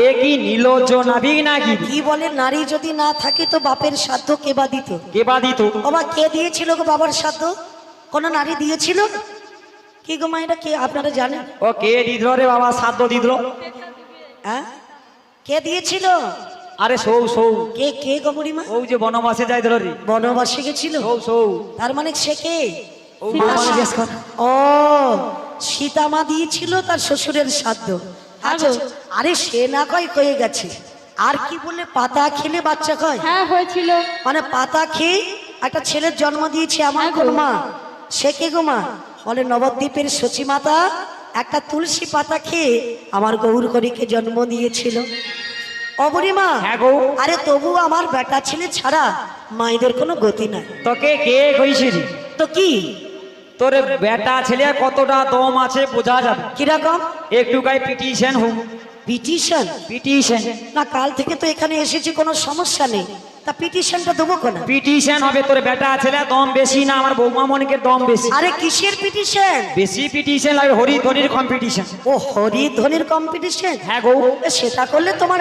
এ কি নীলজ নাবিক নাকি? কি বলে, নারী যদি না থাকে তো বাপের শ্রাদ্ধ কে বা দিত? কে বা দিত? বাবা কে দিয়েছিল গো বাবার শ্রাদ্ধ? কোন নারী দিয়েছিল কি গো মা? এটা কে আপনারা জানেন? ও কে দিল রে বাবা শ্রাদ্ধ দিল? হ্যাঁ, কে দিয়েছিল? আরে সৌ সৌ কে কে গো বুড়িমা? ও যে বনবাসে যাই দিল রে, বনবাসে গেছিল। সৌ সৌ তার মানে সে কে? ও বনবাসে জিজ্ঞেস কর। ও সীতামা দিয়েছিল তার শ্বশুরের শ্রাদ্ধ। আচ্ছা, আরে সে না কয় হয়ে গেছে, আর কি বলে পাতা খেলে বাচ্চা কয়? হ্যাঁ হয়েছিল। মানে পাতা খেয়ে একটা ছেলের জন্ম দিয়েছে আমার হ্যাঁ গো। কোন মা? সে কে গো মা? বলে নবদ্বীপের সচী মাতা একটা তুলসী পাতা খেয়ে আমার গৌর করিকে জন্ম দিয়েছিল। অবরিমা, হ্যাঁ গো। আরে তবু আমার বেটা ছেলে ছাড়া মায়েদের কোনো গতি নাই। তোকে কে কইছিল? তো কি তোর বেটা ছেলে কতটা দম আছে বোঝা যাবে। কিরকম একটু গায়ে পিটিশন হোক। পিটিশন? পিটিশন না, কাল থেকে তো এখানে এসেছি, কোনো সমস্যা নেই, তা পিটিশনটা দেবো কেন? পিটিশন হবে। তোর বেটা ছেলে দম বেশি না আমার বৌমা মনিকের দম বেশি। আরে কিসের পিটিশন? বেশি পিটিশন লাগে হরিধ্বনির কম্পিটিশন। ও হরিধ্বনির কম্পিটিশন? হ্যাঁ গো। সেটা করলে তোমার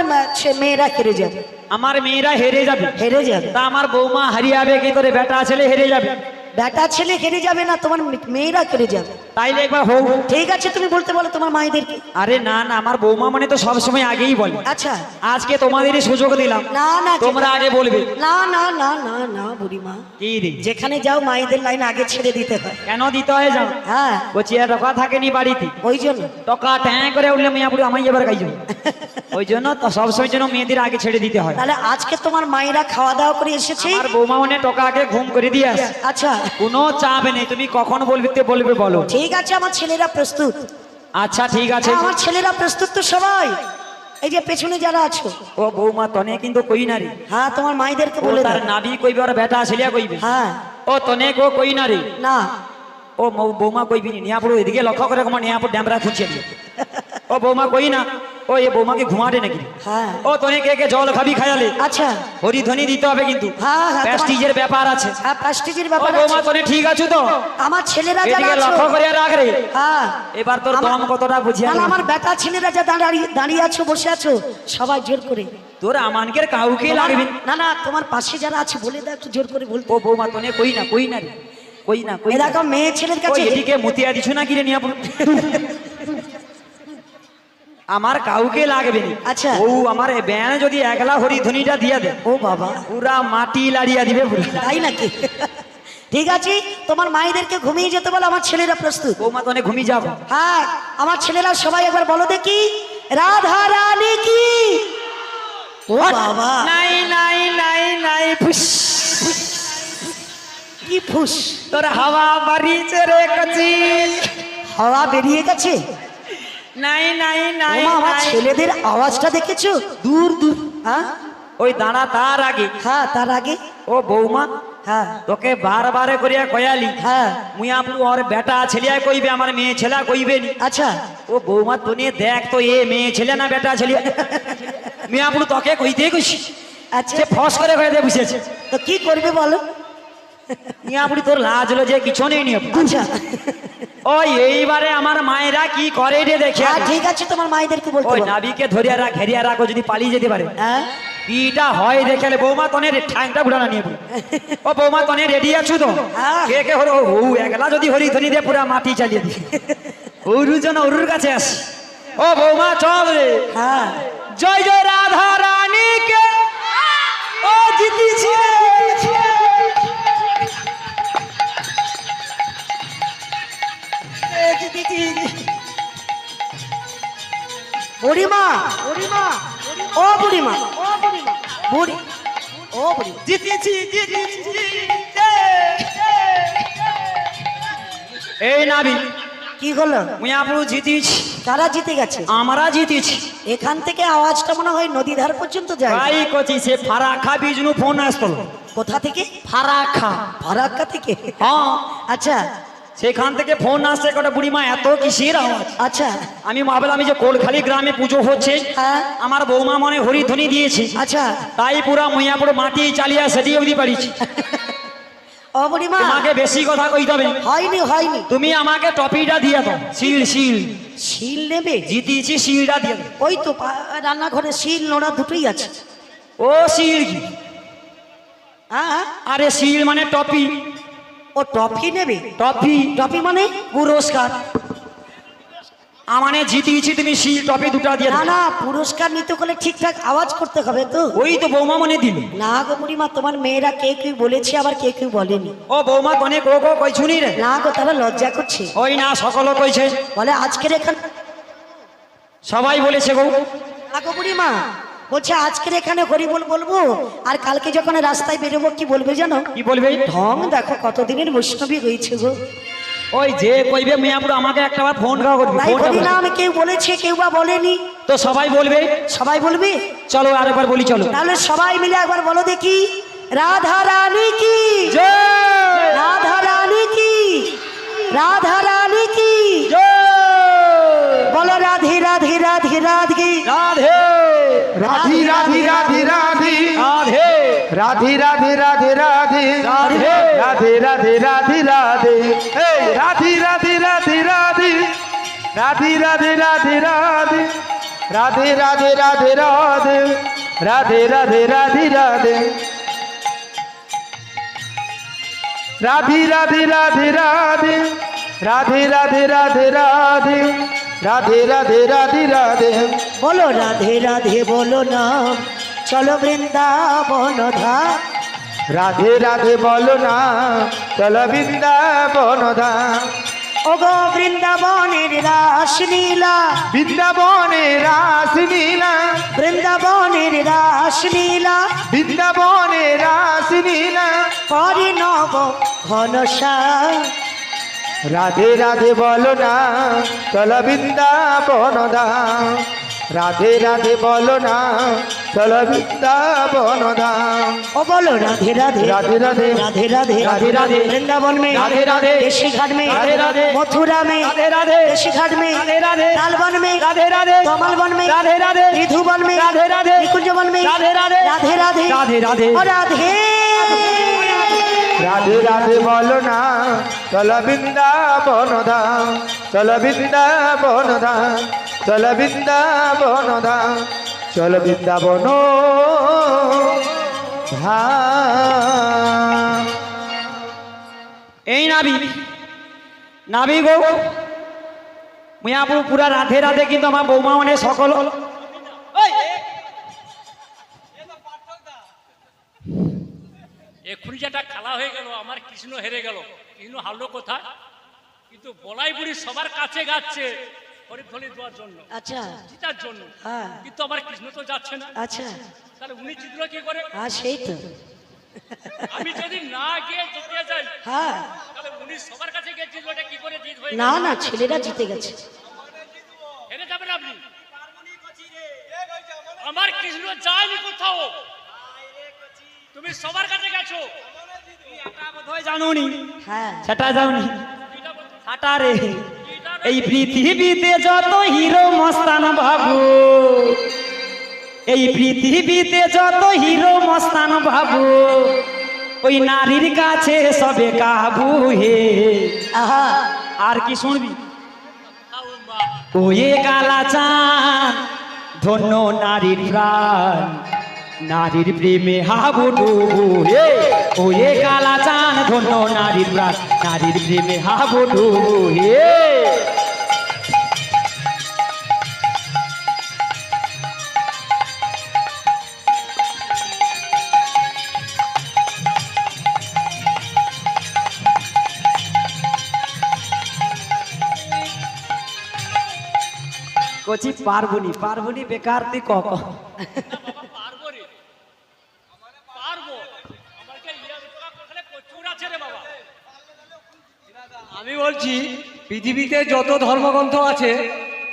মেয়েরা হেরে যাবে। আমার মেয়েরা হেরে যাবে? হেরে যাবে? তা আমার বৌমা হারিয়ে কি তোর বেটা ছেলে হেরে যাবে? বেটা ছেলে হেরে যাবে না, তোমার মেয়েরা হেরে যাবে। তাইলে একবার হোক। ঠিক আছে, তুমি বলতে বলো তোমার মায়েদেরকে। আরে না না, আমার বৌমা মানে তো সবসময় আগেই বলে। আচ্ছা, আজকে তোমাদেরই সুযোগ দিলাম, না না তোমরা আগে বলবে। না না না না না বুড়িমা, কি রে? যেখানে যাও মায়েদের লাইন আগে ছেড়ে দিতে হয়। কেন দিতে হয় যাও? হ্যাঁ, বলছি আর টাকা থাকেনি বাড়িতে, ওই জন্য। টাকা ট্যাঁ করে উঠলে মেয়া পুরো আমায় এবার গাইজ। ওই জন্য তো সবসময় যেন মেয়েদের আগে ছেড়ে দিতে হয়। তাহলে আজকে তোমার মায়েরা খাওয়া দাওয়া করে এসেছে? আমার বৌমা মানে টাকা আগে ঘুম করে দিয়ে আসে। আচ্ছা, কোনো চাপ নেই, তুমি কখন বলবে বলো। ঠিক আছে, আমার ছেলেরা প্রস্তুত। আচ্ছা ঠিক আছে। আমার ছেলেরা প্রস্তুত তো সবাই, এই যে পেছনে যারা আছো। ও বৌমা তনে কিন্তু কই না রে। হ্যাঁ, তোমার মায়েদেরকে ও বলে তার দাও। নাবি কইবে আর বেটা ছেলিয়া কইবে। হ্যাঁ, ও তনে কো কই না রে। না ও বৌমা কইবি নিয়াপুর এদিকে লক্ষ্য করে কমা নিয়াপুর ড্যামরা খুঁজছে। ও বৌমা কই না। ও এ বৌমাকে ঘুমাটে নাকি? হ্যাঁ, ও তনে কে জল খাবি খায়ালে। আচ্ছা, হরিধ্বনি দিতে হবে কিন্তু। হ্যাঁ হ্যাঁ, প্রেস্টিজের ব্যাপার আছে। হ্যাঁ প্রেস্টিজের ও ব্যাপার বৌমা আছে। তনে ঠিক আছো তো? আমার ছেলেরা যারা এদিকে আছো, লক্ষ্য করে রাখ রে। হ্যাঁ, এবার তোর দম কতটা বুঝিয়া না, আমার বেটা ছেলেরা যা দাঁড়িয়ে আছো, বসে আছো, সবাই জোর করে। তোর আমানকের কাউকে লাগবে না না, তোমার পাশে যারা আছে বলে দাও একটু জোর করে বলতে। ও বৌমা তনে কই না রে। কই না এ দেখো মেয়ে ছেলের কাছে। এদিকে মতিয়া দিছো না কি রে নিয়াপুর? আমার কাউকে লাগবে না। আচ্ছা, ও আমার ব্যান যদি একলা হরিধ্বনিটা দিয়া দে, ও বাবা, পুরা মাটি লাড়িয়া দিবে পুরো। তাই নাকি? ঠিক আছে, তোমার মায়েদেরকে ঘুমিয়ে যেতে বলো, আমার ছেলেরা প্রস্তুত। বৌমা তনে ঘুমিয়ে যাবো। হ্যাঁ, আমার ছেলেরা সবাই একবার বলো দেখি, রাধা রানী কি। ও বাবা, নাই নাই নাই নাই ফুস। কি ফুস? তোর হাওয়া বাড়িছে রে কচি। হাওয়া বেরিয়ে গেছে? নাই নাই নাই ওমা, আমার নাই। ছেলেদের আওয়াজটা দেখেছো? দূর দূর। হ্যাঁ ওই দাঁড়া তার আগে। হ্যাঁ, তার আগে। ও বৌমা হ্যাঁ তোকে বারে করিয়া কয়ালি। হ্যাঁ, মুই আপু ওর বেটা ছেলিয়া কইবে, আমার মেয়ে ছেলা কইবে নি। আচ্ছা, ও বৌমা তনে দেখ তো এ মেয়ে ছেলে না বেটা ছেলে। মিয়া আপু তোকে কইতে কইছি, আচ্ছা, সে ফস করে কয়ে দিয়ে বসেছে। তো কি করবে বলো? মিয়া আপু তোর লাজ হলো যে কিছু নেই নি। আচ্ছা, ওই এইবারে আমার মায়েরা কি করে রে দেখে। হ্যাঁ ঠিক আছে, তোমার মায়েদেরকে বলতে ওই বলো। নাবিকে ধরিয়া রাখ, ঘেরিয়া রাখো, যদি পালিয়ে যেতে পারে। হ্যাঁ, কিটা হয় দেখালে বৌমা তনে ঠ্যাংটা ঘুরানা নিয়ে পড়ে। ও বৌমা তনে রেডি আছো তো? হ্যাঁ। কে হলো ও একলা যদি হরিধ্বনি দিয়ে পুরা মাটি চালিয়ে দি। ওরু জন ওরুর কাছে আস। ও বৌমা চল রে। হ্যাঁ, জয় জয় রাধা রানী কে। ও জিতিছি রে। বুড়িমা, বুড়িমা, ও বুড়িমা, ও বুড়িমা, বুড়ি, ও বুড়ি, জিতেছি। এই নাবি কি হলো? মুই আপু জিতেছি। কারা জিতে গেছে? আমরা জিতেছি। এখান থেকে আওয়াজটা মনে হয় নদী ধার পর্যন্ত যায়। ভাই কচি সে ফারাক্কা বিজনু ফোন আসতো। কোথা থেকে? ফারাক্কা। ফারাক্কা থেকে? হ্যাঁ, আচ্ছা সেখান থেকে ফোন আসছে কটা বুড়িমা এত কিসের আওয়াজ। আচ্ছা আমি ভাবলাম আমি যে কোলখালি গ্রামে পুজো হচ্ছে, হ্যাঁ, আমার বৌমা মনে হরিধ্বনি দিয়েছি, আচ্ছা, তাই পুরা মইয়াপুর মাটি চালিয়া সেটি অবধি পারিছি। ও বুড়িমা তোমাকে বেশি কথা কইতে হবে না। হয়নি হয়নি তুমি আমাকে টপিটা দিয়ে দাও, শিল শিল শিল নেবে জিতিয়েছি, শিলটা দিয়ে দাও। ওই তো রান্নাঘরে শিল নোড়া দুটোই আছে। ও শিল কি? হ্যাঁ আরে শিল মানে টপি। ও টফি নেবে? টপি টফি মানে? পুরস্কার। মানে জিতিয়েছি, তুমি শিল টপি দুটা দিয়ে না দাও। না, পুরস্কার নিতে হলে ঠিকঠাক আওয়াজ করতে হবে তো। ওই তো বৌমা মনে দিল। না গো বুড়িমা, তোমার মেয়েরা কে কেউ বলেছে আবার কে কেউ বলেনি। ও বৌমা কনে কো কো কই শুনি রে? না গো, তারা লজ্জা করছে। ওই না, সকল কইছে, বলে আজকের এখানে সবাই বলেছে গো। না গো বুড়িমা, বলছে আজকের এখানে হরিবোল বলবো, আর কালকে যখন রাস্তায় বেরোবো কি বলবে জানো? কি বলবে? ঢং দেখো কতদিনের বৈষ্ণবী হয়েছে গো। ওই যে কইবে মিয়াপুর আমাকে একটা বার ফোন করবি, তাই বলি না, আমি কেউ বলেছে কেউ বা বলেনি। তো সবাই বলবে। সবাই বলবে? চলো আরেকবার বলি, চলো। তাহলে সবাই মিলে একবার বলো দেখি, রাধা রানী কি, জয় রাধা রানী কি, রাধা রানী কি। জয় বলো রাধে রাধে রাধে রাধে রাধে রাধি রাধি রাধি রাধি রাধে রাধি রাধি রাধি রাধি রাধে রাধে রাধে রাধি রাধে এই রাধি রাধি রাধি রাধি রাধি রাধি রাধি রাধি রাধে রাধে রাধে রাধে রাধে রাধে রাধি রাধে রাধি রাধি রাধি রাধি রাধে রাধে রাধে রাধে রাধে রাধে রাধি রাধে বলো রাধে রাধে বলো না, চলো বৃন্দাবন ধাম। রাধে রাধে বলো না, চল বৃন্দাবন ধাম। ও গো বৃন্দাবনের রাস লীলা, বৃন্দাবনে রাস লীলা, বৃন্দাবনের রাস লীলা, বৃন্দাবনে রাস লীলা। পরিণব ঘনশা। রাধে রাধে বলো না, চল বৃন্দাবন ধাম। রাধে রাধে বলো না, চল বৃন্দাবন ধাম। ও বলো রাধে রাধে রাধে রাধে राधे राधे राधे राधे वृंदावन में राधे राधे देशी घाट में राधे राधे मथुरा में राधे राधे देशी घाट में राधे राधे लालवन में राधे राधे कमलवन में राधे राधे रिधुवन में राधे राधे निकुंजवन में राधे राधे राधे राधे राधे राधे और राधे রাধে রাধে বলো না, চল বৃন্দাবন ধাম। চল বৃন্দাবন ধাম, চল বৃন্দাবন ধাম, চল বৃন্দাবন ধাম। এই নাবি নাবি গো মিয়াপুর পুরা রাধে রাধে, কিন্তু আমার বৌমা মানে সকল এক্ষুনি যেটা খেলা হয়ে গেল, আমার কৃষ্ণ হেরে গেল। কৃষ্ণ হারলো কোথায়? কিন্তু বলাই বুড়ি সবার কাছে যাচ্ছে হরিফলি দেওয়ার জন্য, अच्छा জিতার জন্য, हाँ কিন্তু আমার কৃষ্ণ তো যাচ্ছে না। अच्छा তাহলে উনি জিতলো কি করে? हाँ সেই তো আমি যদি না গিয়ে জিতে যাই, हाँ তাহলে উনি সবার কাছে গিয়ে জিতলো, এটা কি করে জিত হয়ে না গেল? না ছেলেরা জিতে গেছে হেরে যাবেন আপনি। আমার কৃষ্ণ যায়নি কোথাও, তুমি সবার কাছে গেছো। জানুনি হ্যাঁ সেটা যাওনি এটা বলতে- সাটা রে। এটা এই পৃথিবীতে যত হিরো মস্তান বাবু, এই পৃথিবীতে যত হিরো মস্তান বাবু, ওই নারীর কাছে সবে কাবু হে। আহা আর কি শুনবি? খাও মা। ওয়ে কালা চাঁদ ধন্য নারীর প্রাণ, নারীর প্রেমে হাবুডুবু হে। ওয়ে কালা চাঁদ ধন্য নারীর প্রাণ, নারীর প্রেমে হাবুডুবু হে। কচি পারবনি পারবনি বেকার তুই কক। না বাবা, পারবো রে, পারবো। আমাকে ওখানে প্রচুর আছে রে বাবা। আমি বলছি পৃথিবীতে যত ধর্মগ্রন্থ আছে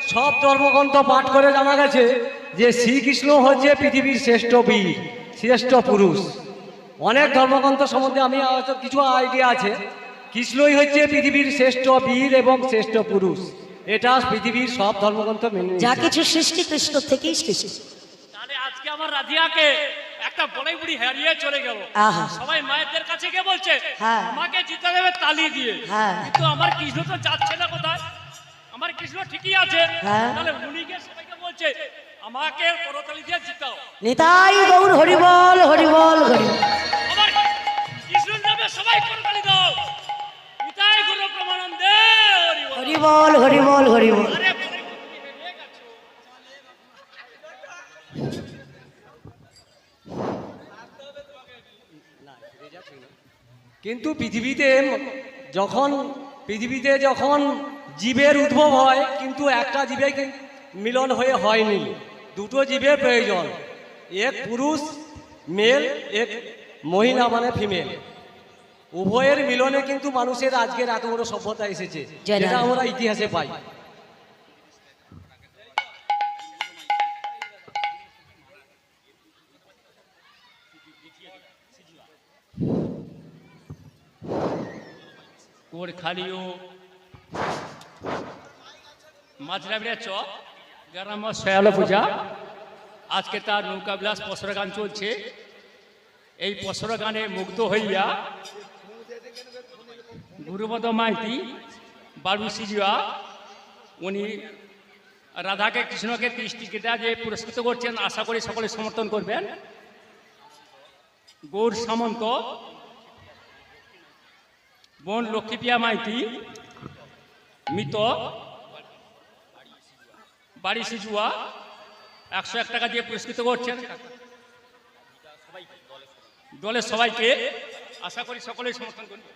সব ধর্মগ্রন্থ পাঠ করে জানা গেছে যে শ্রীকৃষ্ণ হচ্ছে পৃথিবীর শ্রেষ্ঠ বীর, শ্রেষ্ঠ পুরুষ। অনেক ধর্মগ্রন্থ সম্বন্ধে আমি হয়তো কিছু আইডিয়া আছে। কৃষ্ণই হচ্ছে পৃথিবীর শ্রেষ্ঠ বীর এবং শ্রেষ্ঠ পুরুষ, এটা পৃথিবীর সব ধর্মগ্রন্থ মেনে যা নিয়েছে। কিছু সৃষ্টি কৃষ্ণ থেকেই সৃষ্টি। তাহলে আজ আজকে আমার রাধিয়াকে একটা বড়াই বুড়ি হারিয়ে চলে গেল। আহা। সবাই মায়েদের কাছে গিয়ে বলছে হ্যাঁ। আমাকে জিতে দেবে তালি দিয়ে। হ্যাঁ। কিন্তু আমার কৃষ্ণ তো যাচ্ছে না কোথায়। আমার কৃষ্ণ ঠিকই আছে। হ্যাঁ। তাহলে উনি গিয়ে সবাইকে বলছে আমাকে করতালি দিয়ে জিতাও। নিতাই গৌর হরিবল হরিবল হরি। আমার কৃষ্ণের নামে সবাই করতালি দাও। নিতাই গুরু প্রমানন্দে হরি বল। হরিবল হরিবল হরিবল। আরে বড়াই বুড়ি তুমি হেরে গেছো। কিন্তু পৃথিবীতে যখন জীবের উদ্ভব হয়, কিন্তু একটা জীবে মিলন হয়ে হয়নি, দুটো জীবের প্রয়োজন, এক পুরুষ মেল, এক মহিলা মানে ফিমেল। উভয়ের মিলনে কিন্তু মানুষের আজকের এত বড় সভ্যতা এসেছে, জয় যেটা রাধে। আমরা ইতিহাসে পাই। কোর খালিও মাঝরাবিড়া চ গ্রাম শয়ালো পূজা। আজকে তার নৌকা বিলাস পসরা গান চলছে। এই পসরা গানে মুগ্ধ হইয়া গুরুপদ মাইতি বাবু সিজুয়া উনি রাধাকে কৃষ্ণকে 30টি কেটা যে পুরস্কৃত করছেন, আশা করি সকলে সমর্থন করবেন। গৌর সামন্ত, বোন লক্ষ্মীপ্রিয়া মাইতি, মৃত বাড়ি সিজুয়া 101 টাকা দিয়ে পুরস্কৃত করছেন দলের সবাইকে। আশা করি সকলেই সমর্থন করবেন।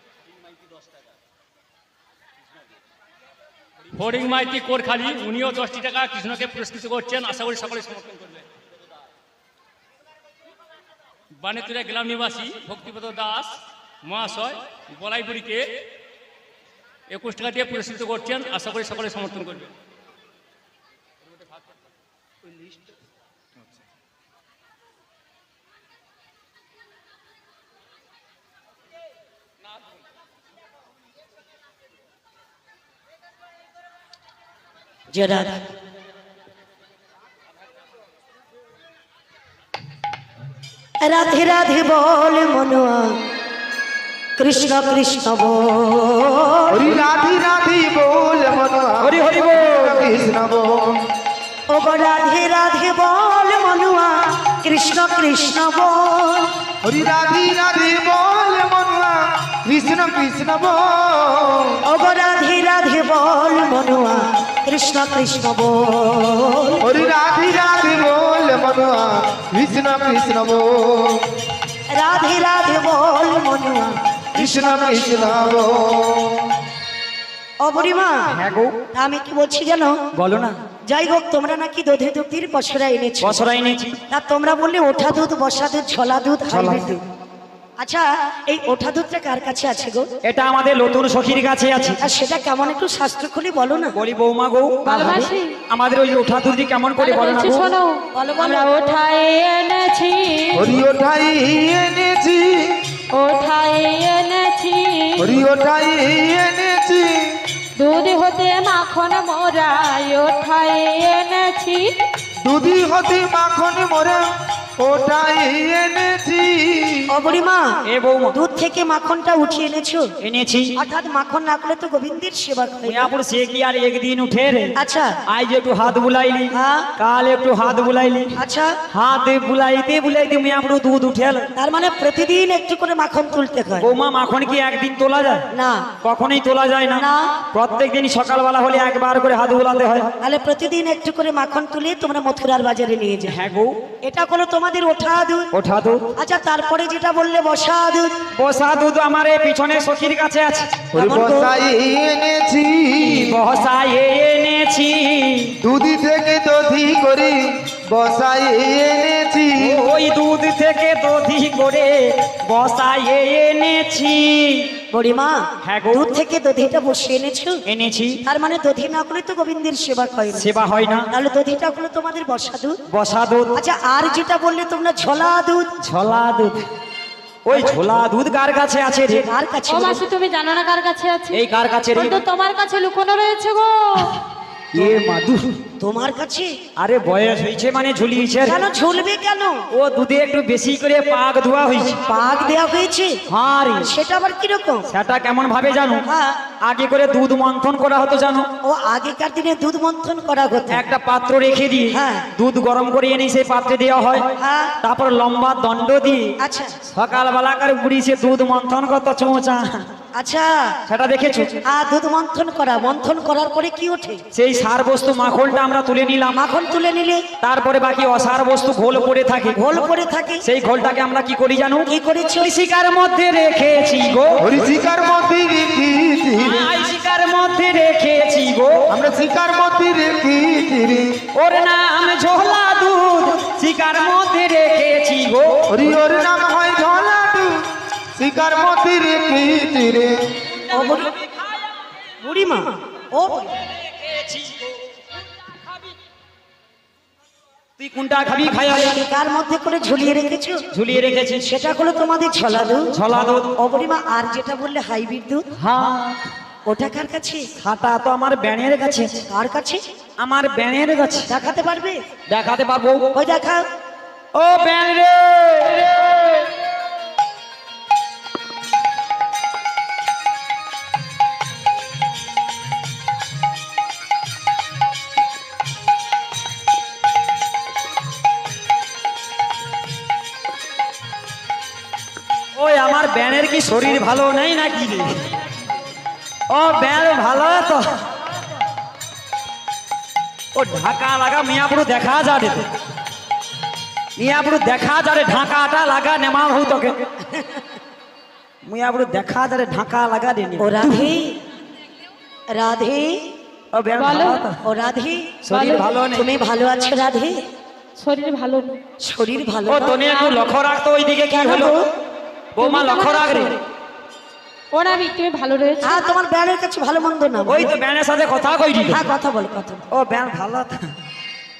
হরিং মাইতি কোরখালি, উনিও 10টি টাকা কৃষ্ণকে পুরস্কৃত করছেন, আশা করি সকলেই সমর্থন করবেন। বানেতুরা গ্রাম নিবাসী ভক্তিপদ দাস মহাশয় বলাইপুরীকে 21 টাকা দিয়ে পুরস্কৃত করছেন, আশা করি সকলে সমর্থন করবেন। জয় রাধে। রাধে রাধে বল মনোয়া, কৃষ্ণ কৃষ্ণ বল। হরি রাধি রাধি বল মনোয়া, হরি হরি বল। কৃষ্ণ বল। ও গো রাধে রাধে বল মনোয়া, কৃষ্ণ কৃষ্ণ বল। হরি রাধি রাধি বল মনোয়া, কৃষ্ণ কৃষ্ণ বল। ও গো রাধে রাধে বল মনোয়া, কৃষ্ণ কৃষ্ণ বল। হরি রাধি রাধি বল মনোয়া, কৃষ্ণ কৃষ্ণ বল। রাধে রাধে বল মনোয়া। কৃষ্ণ কৃষ্ণ বল। ও বুড়িমা, হ্যাঁ গো, তা আমি কি বলছি জানো? বলো না। যাই হোক, তোমরা নাকি দধি দুধের পসরা এনেছো। পসরা এনেছি। তা তোমরা বললে ওঠা দুধ, বসা দুধ, ঝোলা দুধ, ঝোলা হাইব্রিড দুধ। দুধ। আচ্ছা, এই ওঠা দুধটা কার কাছে আছে গো? এটা আমাদের নতুন সখীর কাছে আছে। আর সেটা কেমন একটু শাস্ত্র খুলে বলো না। বলি বৌমা গো, ভালোবাসি। আমাদের ওই ওঠা দুধি কেমন করে বলো না বলছি গো। শোনো, বলো, বলো। আমরা ওঠাই এনেছি, হরি ওঠাই এনেছি, ওঠাই এনেছি, হরি ওঠাই এনেছি। দুধ হতে মাখন মোরাই ওঠাই এনেছি, দুধি হতে মাখন মোরা ওটাই এনেছি। ও বুড়িমা, এ বৌমা, দুধ থেকে মাখনটা উঠিয়ে এনেছো। এনেছি। অর্থাৎ মাখন না করলে তো গোবিন্দের সেবা করে না। মিয়াপুর সে কি আর একদিন উঠে রে। আচ্ছা আজ একটু হাত বুলাইলি, হ্যাঁ। কাল একটু হাত বুলাইলি, আচ্ছা, হাত বুলাইতে বুলাইতে মিয়াপুর দুধ উঠেল। তার মানে প্রতিদিন একটু করে মাখন তুলতে হয়? বৌমা, মাখন কি একদিন তোলা যায়? না। কখনোই তোলা যায় না। না। প্রত্যেক দিন সকালবেলা হলে একবার করে হাত বুলাতে হয়। তাহলে প্রতিদিন একটু করে মাখন তুলে তোমরা মথুরার বাজারে নিয়ে যাও। হ্যাঁ গো, এটা কোনো তোমাদের ওঠা দুধ। ওঠা দুধ। আচ্ছা, তারপরে যেটা বললে বসা দুধ। বসা দুধ আমার এই পিছনে সখীর কাছে আছে। হরি কেমন গো? বসাই এনেছি, বসাই এনেছি, দুধি থেকে দধি করি বসাই এনেছি। ওই দুধ থেকে দধি করে বসাই এনেছি। বুড়িমা, হ্যাঁ গো। দুধ থেকে দধিটা বসিয়ে এনেছো। এনেছি। তার মানে দধি না করলে তো গোবিন্দের সেবা হয় না। সেবা হয় না। তাহলে দধিটা হলো তোমাদের বসা দুধ। বসা দুধ। আচ্ছা, আর যেটা বললে তোমরা ঝোলা দুধ। ঝোলা দুধ। ওই ঝোলা দুধ কার কাছে আছে রে? কার কাছে ও বলো? মাসি তুমি জানো না কার কাছে আছে? এই কার কাছে রে? ওই তো তোমার কাছে লুকোনো রয়েছে গো। এ মাদু, তোমার কাছে? আরে বয়স হয়েছে মানে ঝুলিয়েছে। কেন ঝুলবে কেন? ও দুধে একটু বেশি করে পাক ধোয়া হয়েছে। পাক দেওয়া হয়েছে? হ্যাঁ রে। সেটা আবার কিরকম? সেটা কেমন ভাবে জানো? হ্যাঁ। আগে করে দুধ মন্থন করা হতো জানো? ও আগেকার দিনে দুধ মন্থন করা হতো। একটা পাত্র রেখে দিয়ে হ্যাঁ। দুধ গরম করে এনে সেই পাত্রে দেওয়া হয়। হ্যাঁ। তারপর লম্বা দণ্ড দিয়ে আচ্ছা সকালবেলা করে বুড়ি সে দুধ মন্থন করতো চোঁচা। আচ্ছা। সেটা দেখেছো? দুধ মন্থন করার পরে কি ওঠে? সেই সার বস্তু মাখনটা আমরা তুলে নিলাম। মাখন তুলে নিলে তারপরে বাকি অসার বস্তু ঘোল পড়ে থাকে। ঘোল পড়ে থাকে। সেই ঘোলটাকে আমরা কি করি জানো? কি করেছো? শিকার মধ্যে রেখেছি গো। ওই শিকার মধ্যে রেখেছি রে। শিকার মধ্যে রেখেছি গো। আমরা শিকার মধ্যে রেখেছি রে। ওর নাম ঝোলা দুধ শিকার মধ্যে রেখেছি গো। ওর নাম হয় ঝোলাটু, শিকার মধ্যে রেখেছি রে। ও বুড়িমা, ও তুই কোনটা খাবি? খাইয়া কার মধ্যে করে ঝুলিয়ে রেখেছো? ঝুলিয়ে রেখেছি। সেটা হলো তোমাদের ছলা দুধ। ছলা দুধ। ও বুড়িমা, আর যেটা বললে হাইব্রিড দুধ, হ্যাঁ। ওটা কার কাছে? খাতা তো আমার ব্যানের কাছে। কার কাছে? আমার ব্যানের কাছে। দেখাতে পারবে? দেখাতে পারবো। ওই দেখাও। ও ব্যান রে। ওই আমার ব্যানের কি শরীর ভালো নেই নাকি রে? ও ব্যান ভালো তো। ও ঢাকা লাগা মিয়াপুরু দেখা যাবে। মিয়াপুরু দেখা যাবে ঢাকাটা লাগা নেমা হু তোকে। মিয়াপুরু দেখা যাবে ঢাকা লাগা দেনি। ও রাধে, রাধে, ও ব্যান বলো। ভালো তো। ও রাধে, শরীর ভালো নেই। তুমি ভালো আছো রাধে? শরীর ভালো নেই। শরীর ভালো ও না? তোনে একটু লক্ষ্য রাখতো ওইদিকে কি কেন হলো? গো? বৌমা লক্ষ্য রাখ রে। ওরা আমি তুমি ভালো রয়েছে। হ্যাঁ, তোমার ব্যানের কাছে ভালো মন্দ না। ওই তো ব্যানের সাথে কথা কই দিল। হ্যাঁ, কথা বল, কথা বল। ও ব্যান ভালো তো।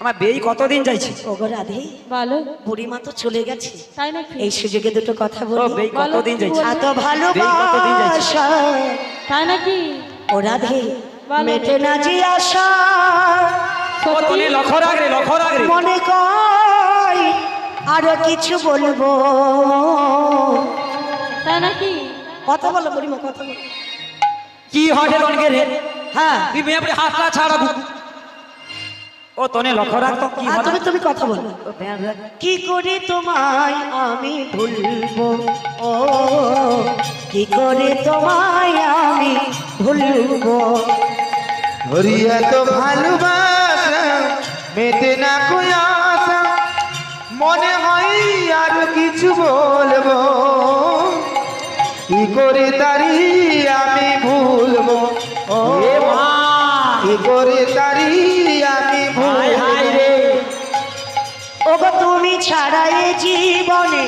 আমার বেই কতদিন যাইছে। ও গো রাধে, ভালো বুড়িমা তো চলে গেছে। তাই নাকি? এই সুযোগে দুটো কথা ও বলি। বেই কতদিন যাইছে। এত বেই কতদিন যাইছে। ভালোবাসা তাই নাকি? ও রাধে, বলো। মেটে না যে আশা, ও তোনে লক্ষ্য রাখ রে, লক্ষ্য রাখ রে। মনে কই আরো কিছু বলবো। তাই নাকি? কথা বলো বুড়িমা, কথা বলো। কি হটে তোনকে রে? হ্যাঁ, তুই মেয়ে হাতটা ছাড়া। ও তোনে লক্ষ্য রাখ তো কি হলো? তুমি কথা বলো। ও ব্যান রাখ। কি করে তোমায় আমি ভুলবো, ও কি করে তোমায় আমি ভুলবো। ওরি এত ভালোবাসা মেটে না কই আশা, মনে হয় আর কিছু বলবো, কি করে তারি আমি ভুলবো। ও এ মা, কি করে তারি আমি হাই হাই ভুলবো। রে। ওগো তুমি ছাড়া এ জীবনে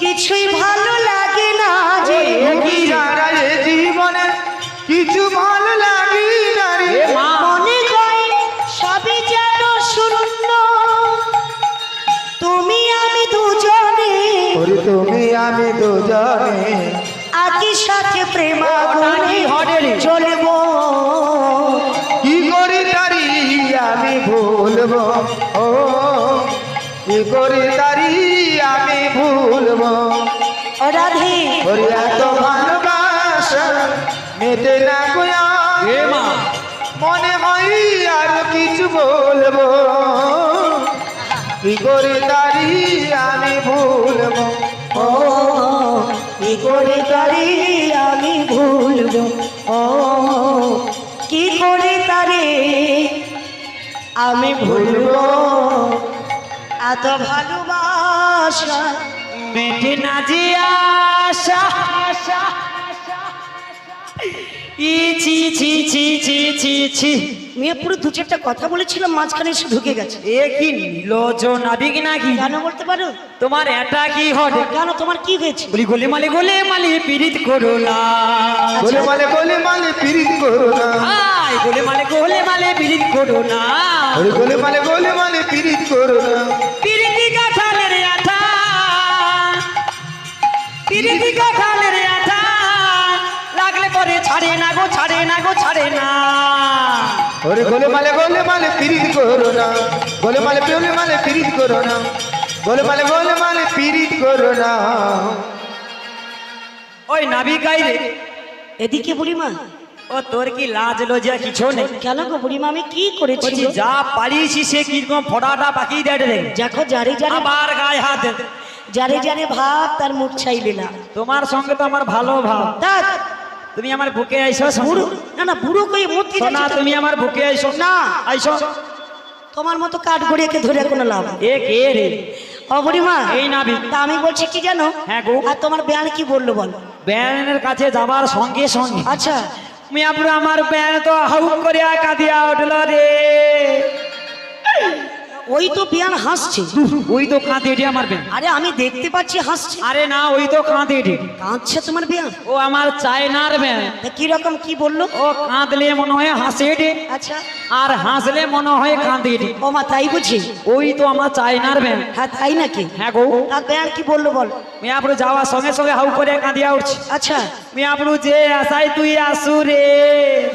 কিছুই ভালো লাগে না যে। তুমি ছাড়া এ জীবনে কিছু ভালো লাগে না রে। এ মা, মনে হয় সবই যেন শূন্য, তুমি আমি দুজনে ওরে তুমি আমি দুজনে একই সাথে প্রেম ওটা কি হটে রে? চলবো। কি করে তারি আমি ভুলবো। ও কি করে তারি আমি ভুলবো। ও রাধে, ওরে এত ভালোবাসা মেটে না কই আশা, এ মা, মনে হয় আর কিছু বলবো, কি করে তারি আমি ভুলবো। ও কি করে তারে আমি ভুলবো, ও কি করে তারে আমি ভুলবো। এত ভালোবাসা মেটে না যে আশা। ই ছি ছি ছি ছি ছি ছি। মেয়ে পুরো দু চারটা কথা বলেছিলাম, মাঝখানে এসে ঢুকে গেছে। এ কি নীলজ নাবিক নাকি? কেন বলতে পারো? তোমার এটা কি হটে? কেন, তোমার কি হয়েছে? বলি গোলে মালে পীড়িত করো না। গোলে মালে পিরিত করো না। হাই গোলে মালে পীড়িত করো না। ওরে গোলে মালে পিরিত করো না। পীড়িতি কাঠালের আঠা, পীড়িতি কাঠালের আঠা লাগলে পরে ছাড়ে না গো, ছাড়ে না গো, ছাড়ে না। ওরে গোলমালে পিরিত করো না, গোলমালে পিরিত করো না, গোলমালে পিরিত করো না। ওই নাবিকাই রে, এদিকে বুড়িমা। ও তোর কি লাজ লজ্জা কিছু নেই? কেন গো বুড়িমা, আমি কি করেছি? বলছি যা পারিছি সে কিরকম ফোড়াটা পাকিয়ে দেয় রে। দেখো যারে যারে আবার গায়ে হাত দে। যারে যারে ভাব তার মুখ চাইবে না। তোমার সঙ্গে তো আমার ভালো ভাব, দেখ, তুমি আমার বুকে আইসো। বুড়ো না না, বুড়ো কই মূর্তি সোনা তুমি আমার বুকে আইসো না। আইসো। তোমার মতো কাঠ গড়িয়েকে ধরে কোনো লাভ নেই। এ কে রে? ও বুড়িমা, এই নাবি। তা আমি বলছি কি জানো? হ্যাঁ গো। আর তোমার ব্যান কি বললো বল? ব্যানের কাছে যাবার সঙ্গে সঙ্গে আচ্ছা, মিয়াপুর আমার ব্যান তো হাউ করে কাঁদিয়া উঠলো রে। ওই তো বিয়ান হাসছে। ওই তো কাঁদে এটি আমার ব্যান। আরে আমি দেখতে পাচ্ছি হাসছে। আরে না, ওই তো কাঁদে এটি। কাঁদছে তোমার বিয়ান? ও আমার চায়নার ব্যান। তা কি রকম কি বললো? ও কাঁদলে মনে হয় হাসে এটি, আচ্ছা, আর হাসলে মনে হয় কাঁদে এটি। ও মা তাই বুঝি? ওই তো আমার চায়নার ব্যান। হ্যাঁ তাই নাকি? হ্যাঁ গো। তা ব্যান কি বললো বল? মিয়াপুর যাওয়ার সঙ্গে সঙ্গে হাউ করে কাঁদিয়া উঠছে। আচ্ছা, মিয়াপুর যে আসাই তুই আসু রে।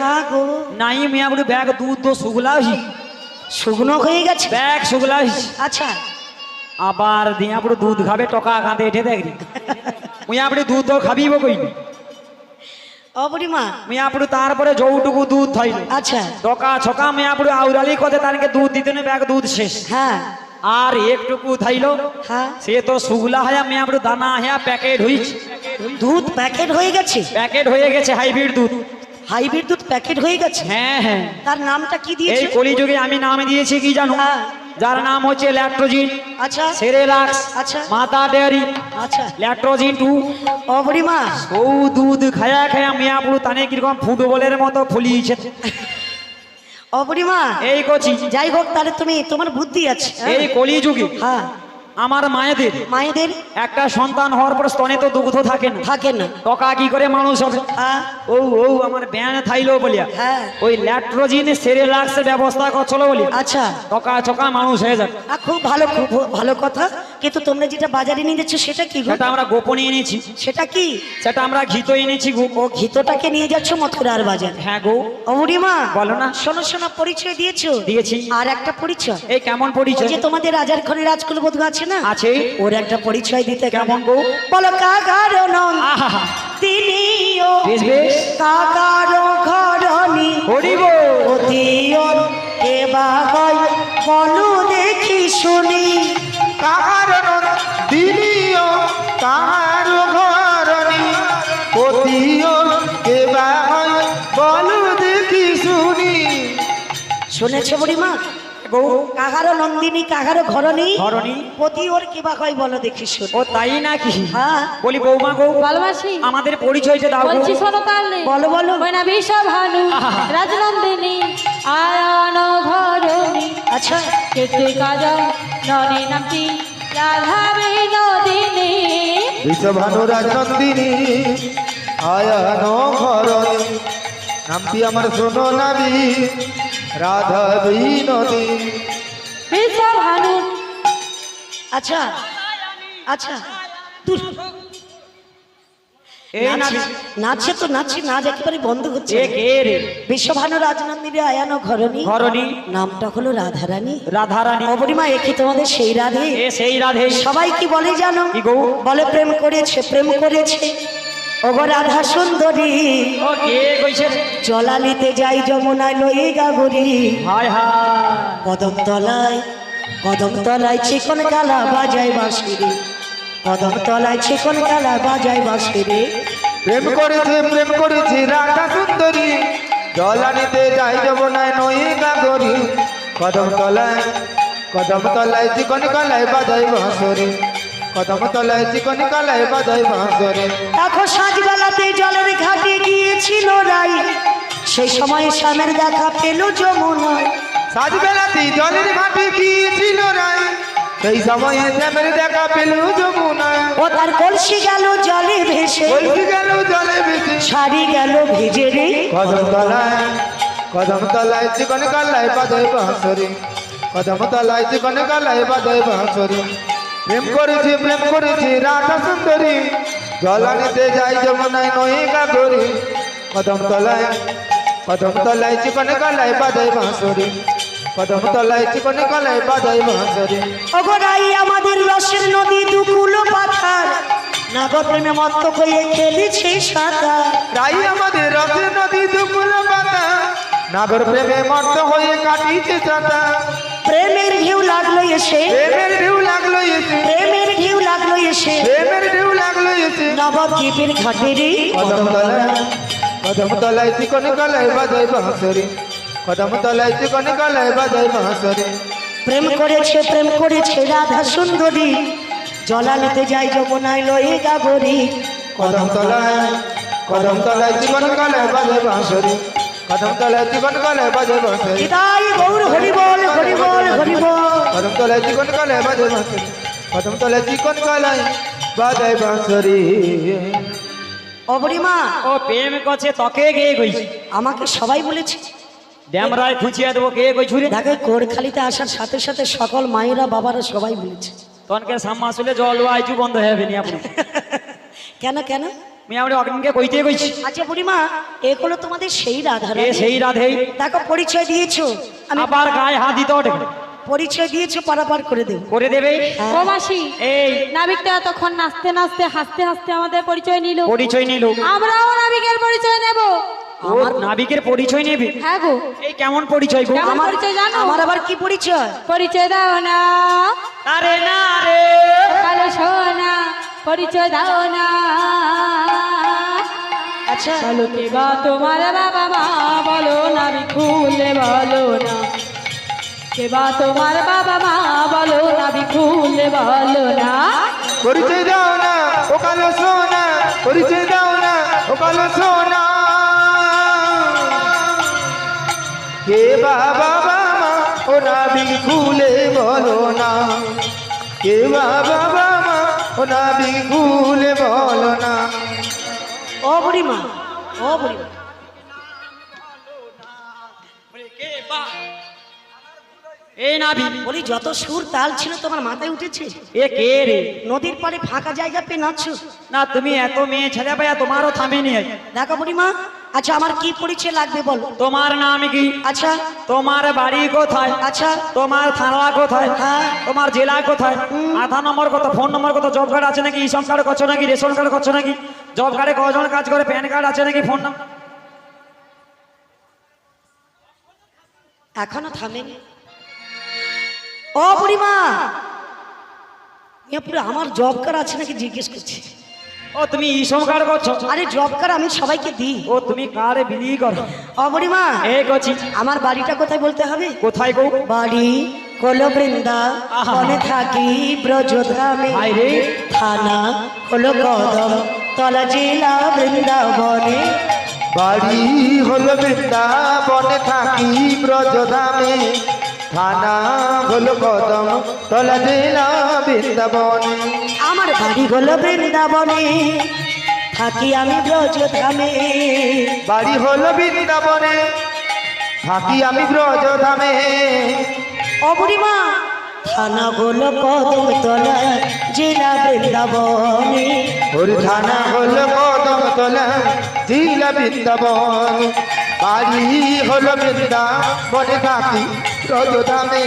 হ্যাঁ গো, নাই মিয়াপুর ব্যাগ দুধ তো শুগলাহি, শুকনো হয়ে গেছে। ব্যাগ শুগলাহি। আচ্ছা, আবার দিয়াপুর দুধ খাবে টকা কাঁদে এঠে দেখি। মিয়াপুর দুধ তো খাবিব কই। ও বুড়িমা, মিয়াপুর তারপরে যৌটুকু দুধ থাইল আচ্ছা, টকা ছকা মিয়াপুর আউরালি কথা তারকে দুধ দিতে না, ব্যাগ দুধ শেষ। হ্যাঁ আর একটুকু থাইল, হ্যাঁ, সে তো শুগলা হয়া মিয়াপুর দানা হয়া প্যাকেট হইছে। দুধ প্যাকেট হয়ে গেছে। প্যাকেট হয়ে গেছে হাইব্রিড দুধ। হাইব্রিড দুধ প্যাকেট হয়ে গেছে। হ্যাঁ হ্যাঁ, তার নামটা কি এই দিয়েছে? কলিযুগে আমি নাম দিয়েছি কি জানো? হ্যাঁ। যার নাম হচ্ছে ল্যাক্টোজিন, আচ্ছা সেরেলাক্স, আচ্ছা মাতা ডেয়ারি, আচ্ছা, ল্যাক্টোজিন 2। ও বুড়িমা, ও দুধ খায়া খায়া মিয়াপুর তানে কিরকম ফুটবলের মতো ফুলিয়েছে। ও বুড়িমা, এই কচি যাই হোক, তাহলে তুমি তোমার বুদ্ধি আছে। এই কলিযুগে হ্যাঁ, আমার মায়েদের মায়েদের একটা সন্তান হওয়ার পর স্তনে তো দুগ্ধ থাকে না, থাকে না। টকা কি করে মানুষ হবে? হ্যাঁ ও ও আমার ব্যান থাইলো বলিয়া হ্যাঁ, ওই ল্যাক্টোজিন সেরেলাক্স ব্যবস্থা করছিল বলি আচ্ছা, টকা ছকা মানুষ হয়ে যাবে। খুব ভালো, খুব ভালো কথা। কিন্তু তোমরা যেটা বাজারে নিয়ে যাচ্ছ সেটা কি গো? সেটা আমরা গোপনে এনেছি, সেটা কি? সেটা আমরা ঘিত এনেছি গো। ও ঘিতটাকে নিয়ে যাচ্ছ মথুরার বাজার? হ্যাঁ গো। ও বুড়িমা, বলো না। শোনো শোনো, পরিচয় দিয়েছো? দিয়েছি। আর একটা পরিচয়, এই কেমন ওই পরিচয়? যে তোমাদের রাজার ঘরে রাজকুলবোধ আছে না, আছে। ওর একটা পরিচয় দিতে কেমন গো? বলো। কাকারো নন আহা, তিনিও, বেশ বেশ। কাকারো ঘরনি হরিব। অতিয়ন এবা হয় বলো দেখি শুনি। কাহার দিনিও কাহার ঘরনি পতিও কেবা হয় বলো দেখি শুনি। শুনেছো বুড়িমা? গো কাহারো নন্দিনী কাহারো ঘরনি ধরনি। পতি ওর কিবা হয় বলো দেখি শুনি। ও তাই নাকি? হ্যাঁ, বলি বৌমা গো, ভালোবাসি আমাদের পরিচয়টা দাও গো। বলছি শোনো তাহলে। বলো বলো। ময়না বিশ্বভানু আহা। রাজনন্দিনী আয়ন ঘরণী আচ্ছা, কেতে কাজা ননী নামটি রাধা বিনোদিনী। বিশ্বভানু রাজনন্দিনী আয়ান ঘরণী নামটি আমার শোনো নাবি রাধা বিনোদিনী। বিশ্বভানু আচ্ছা আচ্ছা, দূর। এই নাচি নাচছে তো নাচছে, নাচ একেবারে বন্ধ হচ্ছে। এ কে রে? বিশ্বভানু রাজনন্দিনী আয়ানো ঘরণী, ঘরণী নামটা হলো রাধারানী। রাধারানী। অপরিমা, একে তোমাদের সেই রাধে। এ সেই রাধে। সবাই কি বলে জানো? কি গো? বলে প্রেম করেছে, প্রেম করেছে। ওগো রাধা সুন্দরী, ও কে কইছে? জলালিতে যাই যমুনায় লই গাগরি। হায় হায়। কদম তলায়, কদম তলায় চিকন কালা বাজায় বাঁশিরে। কদম তলায় চিকন কালা বাজায় বাঁশিরে। প্রেম করেছে রাধা সুন্দরী জলানিতে যাই যমুনায় নই গাগরি। কদম তলায় চিকন কালায় বাজাই বাঁশরি। কদম তলায় চিকন কালায় বাজাই বাঁশরি। দেখো সাজবেলাতে জলের ঘাটে গিয়েছিল রাই, সেই সময় স্বামীর দেখা পেল যমুনায়। সাজবেলাতে জলের ঘাটে গিয়েছিল রায়, সেই সময়ে শ্যামের দেখা পেল যমুনায়। ও তার কলসি গেল জলে ভেসে, বলছি গেল জলে বেশি। শাড়ি গেল ভিজে রে। কদম তলায় চিকন কালায় বাজাই বাঁশরি। কদম তলায় চিকন কালায় বাজাই বাঁশরি। প্রেম করেছে রাধা সুন্দরী জলানিতে যাই যমুনায় নই গাগরি। কদম কদম তলায় চিকন গলায় বাজাই বাঁশরি কদম তলায় চিকন গলায় বাজাই বাঁশরি ওগোরাই আমাদের রসের নদী দুকুল পাথার নাগর প্রেমে মত্ত হয়ে খেলেছে সাঁতার রাই আমাদের রসের নদী দুকুল পাতা নাগর প্রেমে মত্ত হয়ে কাটিছে চাতা প্রেমের ঢেউ লাগলো এসে প্রেমের ঢেউ লাগলো এসে প্রেমের ঢেউ লাগলো এসে প্রেমের ঢেউ লাগলো এসে নবদ্বীপের ঘাটেরই কদম তলায় চিকন গলায় বাজাই বাঁশরি কদম তলায় চিকন গলায় বাজাই বাঁশরি প্রেম করেছে রাধা সুন্দরী জলালিতে যাই যমুনায় লয়ে গাবরি কদম তলায় চিকন গলায় বাজাই বাঁশরি কদম তলায় চিকন গলায় বাজাই বাঁশরি হৃদয় গৌর হরি বল হরি বল হরি বল কদম তলায় চিকন গলায় বাজাই বাঁশরি কদম তলায় চিকন গলায় বাজাই বাঁশরি অবরিমা ও প্রেম করছে তোকে কে কইছি আমাকে সবাই বলেছে ড্যামরায় খুঁচিয়ে দেবো কে কইছু রে দেখো কোরখালিতে আসার সাথে সাথে সকল মায়েরা বাবারা সবাই বলেছে তনকে সাম্মা আসলে জল আইজু বন্ধ হবে নি আপনি কেন কেন আমি আমরা অগ্নিকে কইতে কইছি আচ্ছা বুড়িমা এগুলো তোমাদের সেই রাধা এ সেই রাধেই দেখো পরিচয় দিয়েছো আমি আবার গায়ে হাত দিতে ওঠে পরিচয় দিয়েছো পারাপার করে দেবো করে দেবে ও মাসি এই নাবিকটা এতক্ষণ নাচতে নাচতে হাসতে হাসতে আমাদের পরিচয় নিল পরিচয় নিল আমরাও নাবিকের পরিচয় নেব ও নাবিকের পরিচয় নেবে হ্যাঁ গো এই কেমন পরিচয় গো কেমন পরিচয় জানো আমার আবার কি পরিচয় পরিচয় দাও না আরে না রে কালো সোনা পরিচয় দাও না আচ্ছা বলো কে বা তোমার বাবা মা বলো নাবিক খুলে বলো না কে বা তোমার বাবা মা বলো নাবিক খুলে বলো না পরিচয় দাও না ও কালো সোনা পরিচয় দাও না ও কালো সোনা কে বাবা মা ও নাবিক খুলে বলো না কে বাবা মা ও নাবিক খুলে বলো না ও বুড়িমা ও বুড়িমা এই নাবি বলি যত সুর তাল ছিল তোমার মাথায় উঠেছে এ কে রে নদীর পাড়ে ফাঁকা জায়গা পেয়ে নাচছো না তুমি এত মেয়ে ছেলে পাইয়া তোমারও থামেনি দেখো বুড়িমা আচ্ছা আমার কি পরিচয় লাগবে বলো তোমার নাম কি আচ্ছা তোমার বাড়ি কোথায় আচ্ছা তোমার থানা কোথায় হ্যাঁ। তোমার জেলা কোথায় আধার নম্বর কত ফোন নম্বর কত জব কার্ড আছে নাকি ইসম কার্ড করছো নাকি রেশন কার্ড করছো নাকি জব কার্ডে কজন কাজ করে প্যান কার্ড আছে নাকি ফোন নাম্বার এখনো থামেনি ও বুড়িমা পুরো আমার জব কার্ড আছে নাকি জিজ্ঞেস করছি ও তুমি ইসম কার্ড করছো আরে জব কার্ড আমি সবাইকে দিই ও তুমি কারে বিলি করো ও বুড়িমা এই করছি আমার বাড়িটা কোথায় বলতে হবে কোথায় গো বাড়ি কলো বৃন্দা আহা। বনে থাকি ব্রজধামে হাই রে। থানা কলো কদম তলা জেলা বৃন্দাবনে বাড়ি হলো বৃন্দাবনে থাকি ব্রজধামে থানা হলো কদম তলা জেলা বৃন্দাবনে আমার বাড়ি হলো বৃন্দাবনে থাকি আমি ব্রজধামে বাড়ি হলো বৃন্দাবনে থাকি আমি ব্রজধামে ও বুড়িমা থানা হলো কদম তলা জেলা বৃন্দাবনে ওর থানা হলো কদম তলা জেলা বৃন্দাবন বাড়ি হলো বৃন্দাবনে থাকি ব্রজধামে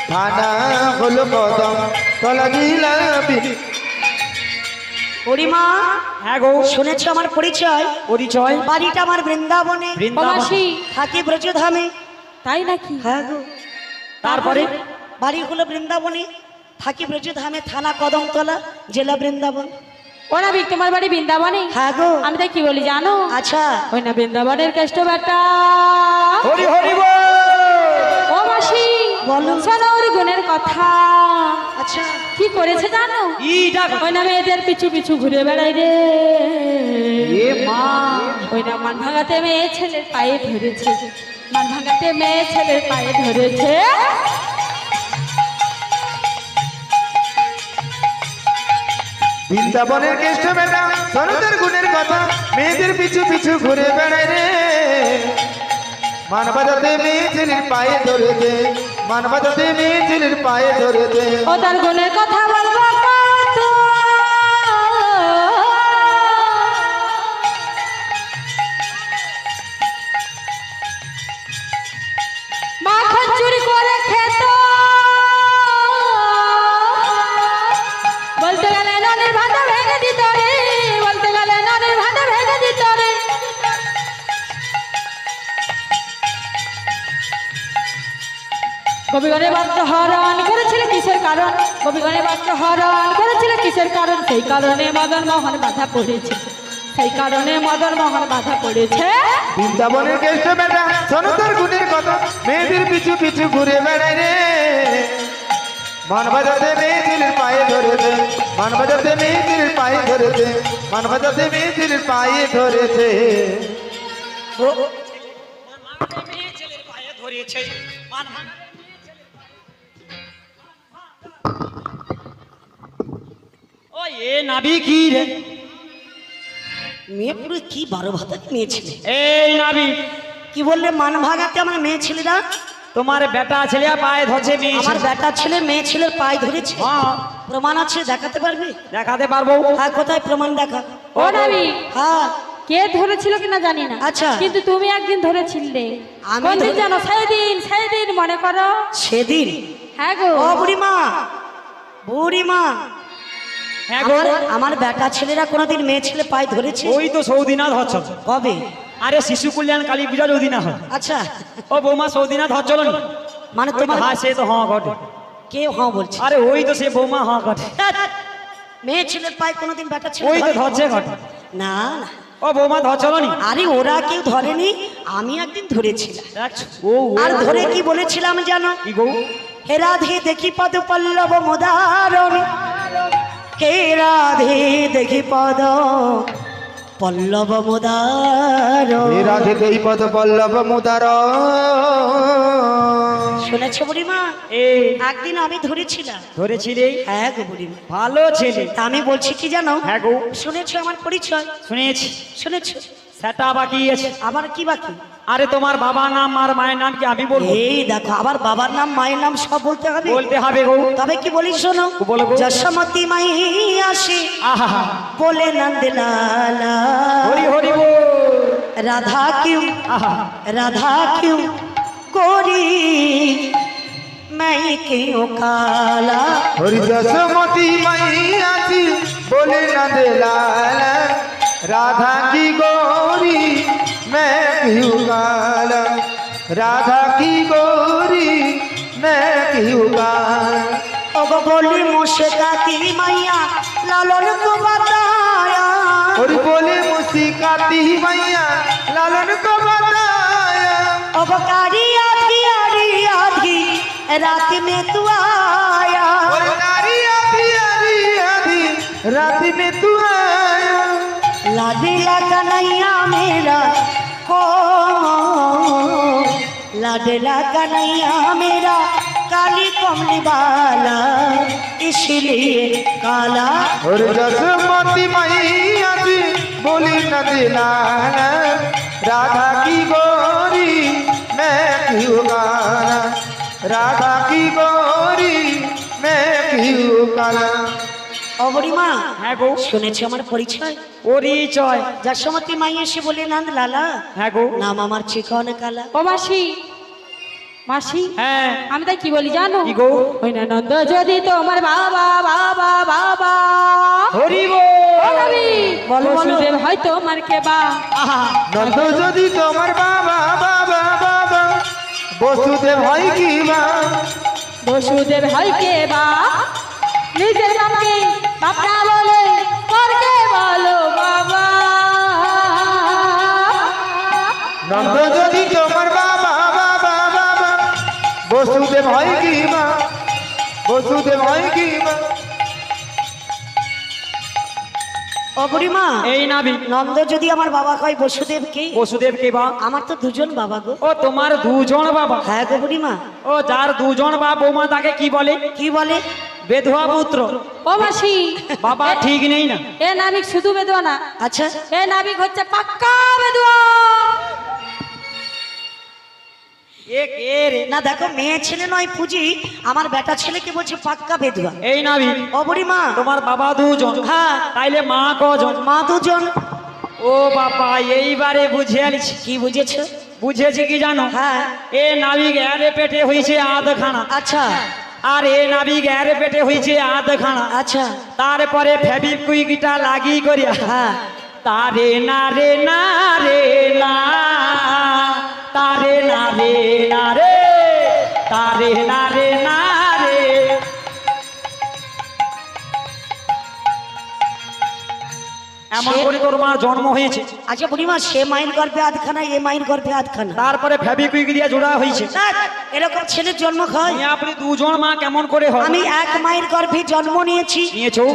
থানা হলো কদম তলা জেলা বুড়িমা হ্যাঁ গো শুনেছ আমার পরিচয় পরিচয় বাড়িটা আমার বৃন্দাবনে ও বৃন্দাবন মাসি থাকি ব্রজধামে তাই নাকি হ্যাঁ গো তারপরে বাড়ি হলো বৃন্দাবনে থাকি ব্রজধামে থানা কদমতলা জেলা বৃন্দাবন ও নাবিক তোমার বাড়ি বৃন্দাবনে হ্যাঁ গো আমি তাই কি বলি জানো আচ্ছা ওই না বৃন্দাবনের কেষ্ট বেটা হরি হরি বল ও মাসি বলো। শোনো ওর গুণের কথা আচ্ছা কি করেছে জানো ইটা ওই না মেয়েদের পিছু পিছু ঘুরে বেড়াই রে এ মা ওই না মান ভাঙাতে মেয়ে ছেলের পায়ে ধরেছে মান ভাঙাতে মেয়ে ছেলের পায়ে ধরেছে বৃন্দাবনের কেষ্ট বেটা সনদের গুণের কথা মেয়েদের পিছু পিছু ঘুরে বেড়ায় রে মান বাজাতে মেয়ে ছেলের পায়ে ধরে দে মান বাজাতে মেয়ে ছেলের পায়ে ধরে দে ও তার গুণের কথা বলবো কত কবিগণের বাচ্চা হরণ করেছিল কিসের কারণ? কবিগণের বাচ্চা হরণ করেছিল কিসের কারণ? সেই কারণে মদন মোহন বাধা পড়েছে, সেই কারণে মদন মোহন বাধা পড়েছে। বৃন্দাবনের কেষ্ট বেটা শোনো তোর গুণের কথা, মেয়েদের পিছু পিছু ঘুরে বেড়ায় রে। মান বাজাতে মেয়েদের পায়ে ধরেছে, মান বাজাতে মেয়েদের পায়ে ধরেছে, মান বাজাতে মেয়েদের পায়ে ধরেছে। ও এ নাবি কি রে? মেয়ে পুরো কি 12 ভাতা মেয়ে ছেলে। এই নাবি কি বললে? মান ভাগাতে আমার মেয়ে ছেলেরা? তোমার বেটা ছেলে পায়ে ধরছে মেয়ে আমার ছেলে। বেটা ছেলে মেয়ে ছেলের পায়ে ধরেছে? হ্যাঁ প্রমাণ আছে, দেখাতে পারবে? দেখাতে পারবো। হ্যাঁ, কোথায় প্রমাণ দেখা? ও নাবি, হ্যাঁ, কে ধরেছিল কিনা জানি না, আচ্ছা। কিন্তু তুমি একদিন ধরেছিলে। আমি কোন দিন ধরে- জানো? সেই দিন মনে করো। সেদিন? হ্যাঁ গো। ও বুড়িমা, বুড়িমা, হ্যাঁ গো, আমার বেটা ছেলেরা কোনোদিন মেয়ে ছেলে পায়ে ধরেছে? ওই তো সৌদিনাথ হচ্ছ। কবে? আরে শিশু কল্যাণ কালী পূজা যদি না হয়। আচ্ছা, ও বৌমা সৌদিনাথ হচ্ছিল না? মানে ওই তো তোমার হ্যাঁ সে তো হ্যাঁ ঘটে। কে হ্যাঁ বলছে? আরে ওই তো সে বৌমা হ্যাঁ ঘটে। মেয়ে ছেলের পায়ে কোনোদিন বেটা ছেলে ওই তো ধরে? ধরছে ঘটে। না না, ও বৌমা ধরছিল নি? আরে ওরা কেউ ধরেনি, আমি একদিন ধরেছিলাম। দেখছো? ও ও, আর ধরে কি বলেছিলাম জানো? কি গো? হে রাধে দেখি পদ পল্লব মোদারণ, হে রাধে দেখি পদ পল্লব মোদারণ। হে রাধে দেই পদ পল্লব মুদার। শুনেছো বুড়িমা? এই একদিন আমি ধরেছিলাম। ধরেছিলে? হ্যাঁ গো বুড়িমা। ভালো ছেলে। তা আমি বলছি কি জানো? হ্যাঁ গো, শুনেছো আমার পরিচয়? শুনেছি। শুনেছো? সেটা বাকি আছে। আবার কি বাকি? আরে তোমার বাবা নাম আর মায়ের নাম কি আমি বলবো? এই দেখো, আবার বাবার নাম মায়ের নাম সব বলতে হবে? বলতে হবে গো। তবে কি বলি শোনো, বলো গো। যশোমতী মাই আসে আহা, বলে নন্দ লালা, হরি হরি বল। রাধা কিউ, আহা, রাধা কিউ गोरी मैं क्यों काला। হরি যশোমতি মাইয়া জি বলে নন্দ লাল, রাধা কি গৌরী मैं क्यों काला, राधा की गोरी मैं क्यों काला। ओगो बोली मुस्काती मैया लालन को बताया, और बोले मुस्काती मैया लालन को बताया। ओगो कारी आधी आधी आधी रात में तू आया, और नारी आधी आधी आधी रात में तू आया। लाडला कन्हैया मेरा को, लाडला कन्हैया मेरा काली कमली वाला इसलिए काला। और जसमती मैया जी बोली नंद लाल, राधा की गोरी मैं क्यों काला, राधा की गोरी मैं क्यों काला। অবরিমা, হ্যাঁ গো, শুনেছি আমার পরিচয়? পরিচয়। যশোমতী মাই এসে বলে নন্দ লালা, হ্যাঁ গো, নাম আমার চিকন কালা। ও মাসি, মাসি, হ্যাঁ আমি তাই কি বলি জানো? কি গো? ওই না নন্দ যদি তোমার বাবা বাবা বাবা, হরি বল। ও নবী, বলো, বলো। বসুদেব হয়তো মার কে বা, আহা, নন্দ যদি তোমার বাবা বাবা বাবা, বসুদেব হয় কি বা। বসুদেব হয় কে বা, নিজের বাবাকে বাপ না বলে করকে বলো বাবা। নন্দ যদি তোমার বাবা বাবা বাবা, বসুদেব হয় কি বা, বসুদেব হয় কি বা। অবরিমা, এই নাবি নন্দ যদি আমার বাবা কয় বসুদেব কে? বসুদেব কে বা? আমার তো দুজন বাবা গো। ও তোমার দুজন বাবা? হ্যাঁ গো বুড়িমা। ও যার দুজন বাবা বৌমা তাকে কি বলে? কি বলে? বেধবা পুত্র। ও মাসি, বাবা ঠিক নেই না? এ নাবিক শুধু বেদুয়া না, আচ্ছা, এ নাবিক হচ্ছে পাক্কা বেদুয়া। এ কে রে? না দেখো, মেয়ে ছেলে নয় পুঁজি, আমার বেটা ছেলেকে বলছে পাক্কা বেদুয়া। এই নাবি অবরিমা, তোমার বাবা দুজন? হ্যাঁ। তাইলে মা কজন? মা দুজন। ও বাবা, এইবারে বুঝে আনছি। কি বুঝেছো? বুঝেছি কি জানো? হ্যাঁ। এ নাবিক এরে পেটে হয়েছে আধখানা, আচ্ছা আর এ নাবিক এরে পেটে হয়েছে আধখানা। আচ্ছা, তারপরে ফেবিকুইকটা লাগি করিয়া হ্যাঁ। তারে না রে না রে না, তারে না রে না রে, না রে না রে না রে। এমন করে তোর মার জন্ম হয়েছে, আচ্ছা বুড়িমা, সে মায়ের গর্ভে আধখানা, এ মায়ের গর্ভে আধখানা। তারপরে ফেবিকুইক দিয়ে জোড়া হয়েছে। ধ্যাৎ, এরকম ছেলের জন্ম হয়? আপনি দুজন মা কেমন করে হয়? আমি এক মায়ের গর্ভে জন্ম নিয়েছি, নিয়েছো,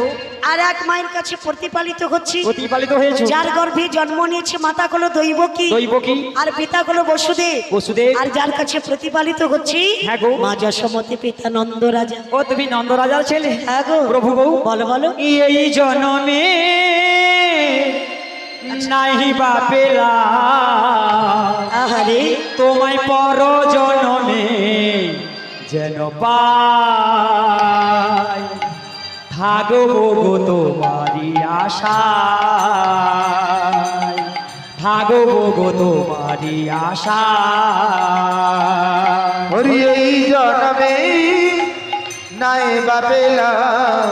আর এক মায়ের কাছে প্রতিপালিত হচ্ছি। প্রতিপালিত হয়েছে। যার গর্ভে জন্ম নিয়েছে মাতা হলো দৈবকী, দৈবকী, আর পিতা হলো বসুদেব। বসুদেব। আর যার কাছে প্রতিপালিত হচ্ছি, হ্যাঁ গো। মা যশোমতী, পিতা নন্দ রাজা। ও তুমি নন্দরাজার ছেলে? হ্যাঁ গো। প্রভু বউ, বলো বলো। এই জনমে নাহি বা পেলাম, আহারে, তোমায় পর জনমে যেন পাই, থাকবো গো তোমারি আশায়, থাকবো গো তোমারি আশায়। হরি এই জনমে নাই বা পেলাম,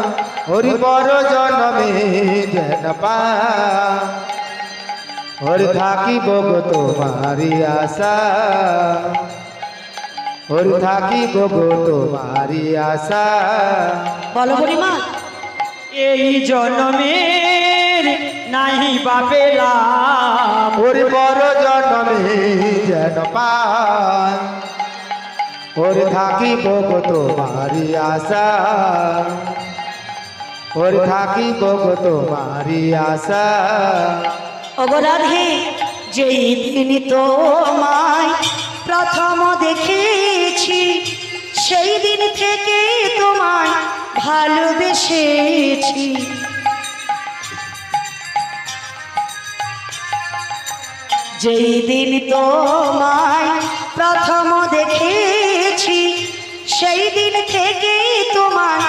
হরি পর জনমে যেন পাই, হরি থাকিব গো তোমারি আশা, হরি থাকিব গো তোমারি আশা। বলো বুড়িমা। এই জন্মের নাহি বা পেলাম, হরি পর জনমে যেন পাই, হরি থাকিব গো তোমারি আশা, হরি থাকিব গো তোমারি আশা। অপরাধে যেই দিন তোমায় প্রথম দেখেছি, সেই দিন থেকে তোমায় ভালোবেসেছি। যেই দিন তোমায় প্রথম দেখেছি, সেই দিন থেকে তোমায়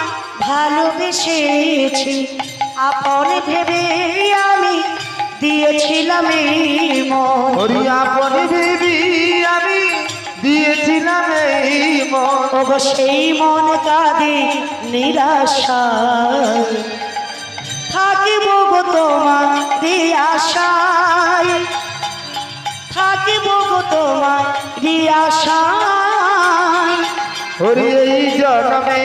ভালোবেসেছি। আপন ভেবে আমি দিয়েছিলাম এই মন, হরি আপন ভেবি আমি দিয়েছিলাম এই মন, ওগো সেই মন কাঁদে নিরাশায়, থাকিব গো তোমার আশায়, থাকিব গো তোমার আশায়। হরি এই জন্মে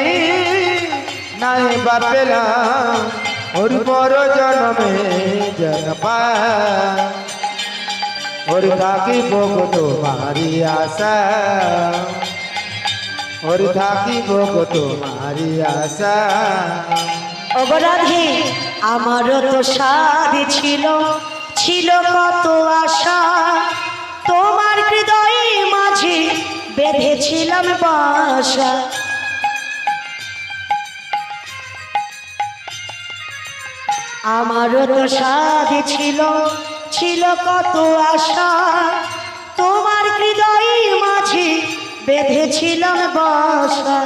নাই বা পেলাম, হরি পর জন্মে যেন পাই, হরি থাকিব গো তোমারি আশা, হরি থাকিব গো তোমারি আশা। অপরাধে আমারও তো সাধ ছিল, ছিল কত আশা, তোমার হৃদয়ে মাঝে বেঁধেছিলাম বাসা। আমারও তো সাধ ছিল, ছিল কত আশা, তোমার হৃদয়ে মাঝে বেঁধেছিলাম বাসা।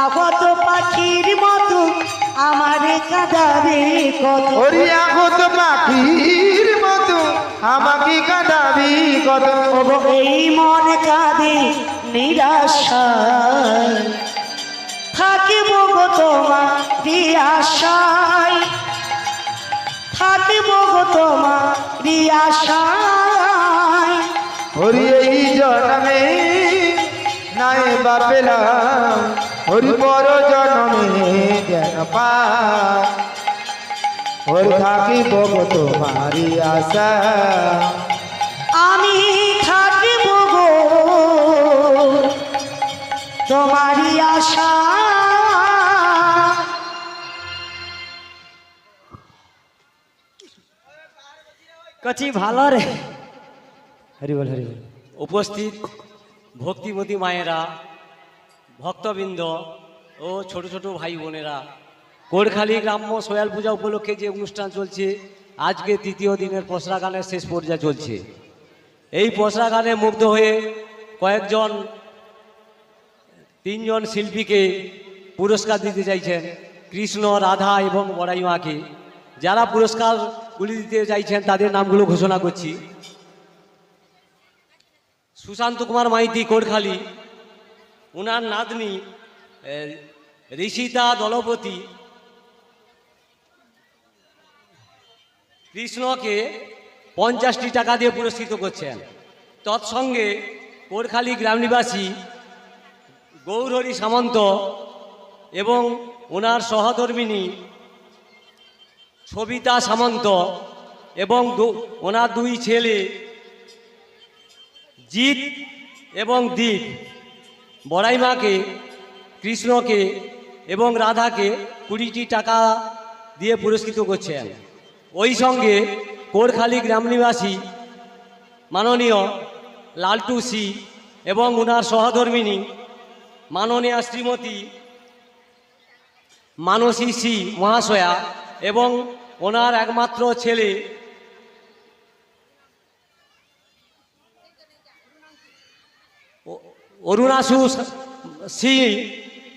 আগত পাখির মতো আমারে কাঁদাবে কত, হরি আগত পাখির মতো আমাকে কাঁদাবি কত, ওগো এই মন কাঁদে নিরাশায়, থাকিব গো তোমার আশায়, থাকিব গো তোমার আশায়। হরি এই জন্মে নাই বা পেলাম, হরি পর জন্মে যেন পাই, হরি থাকিব গো তোমারি আশা। আমি থাকিব গো তোমারি আশা। কচি ভালো রে। হরি বল হরি বল। উপস্থিত ভক্তিমতী মায়েরা, ভক্তবৃন্দ ও ছোট ছোট ভাই বোনেরা, কোড়খালি গ্রাম্য সোয়াল পূজা উপলক্ষে যে অনুষ্ঠান চলছে, আজকে তৃতীয় দিনের পসরা গানের শেষ পর্যায়ে চলছে। এই পসরা গানে মুগ্ধ হয়ে কয়েকজন, তিনজন শিল্পীকে পুরস্কার দিতে চাইছেন, কৃষ্ণ, রাধা এবং বড়াই মাকে। যারা পুরস্কারগুলি দিতে চাইছেন তাদের নামগুলো ঘোষণা করছি। সুশান্ত কুমার মাইতি, কোড়খালি, উনার নাতনি ঋষিতা দলপতি কৃষ্ণকে 50টি টাকা দিয়ে পুরস্কৃত করছেন। তৎসঙ্গে কোড়খালি গ্রাম নিবাসী গৌরহরি সামন্ত এবং ওনার সহধর্মিণী সবিতা সামন্ত এবং ওনার দুই ছেলে জিৎ এবং দীপ বড়াই মাকে, কৃষ্ণকে এবং রাধাকে 20টি টাকা দিয়ে পুরস্কৃত করছেন। ওই সঙ্গে কোরখালি গ্রাম নিবাসী মাননীয় লালটু সি এবং ওনার সহধর্মিণী মাননীয়া শ্রীমতী মানসী সি মহাশয়া এবং ওনার একমাত্র ছেলে অরুণাশু সি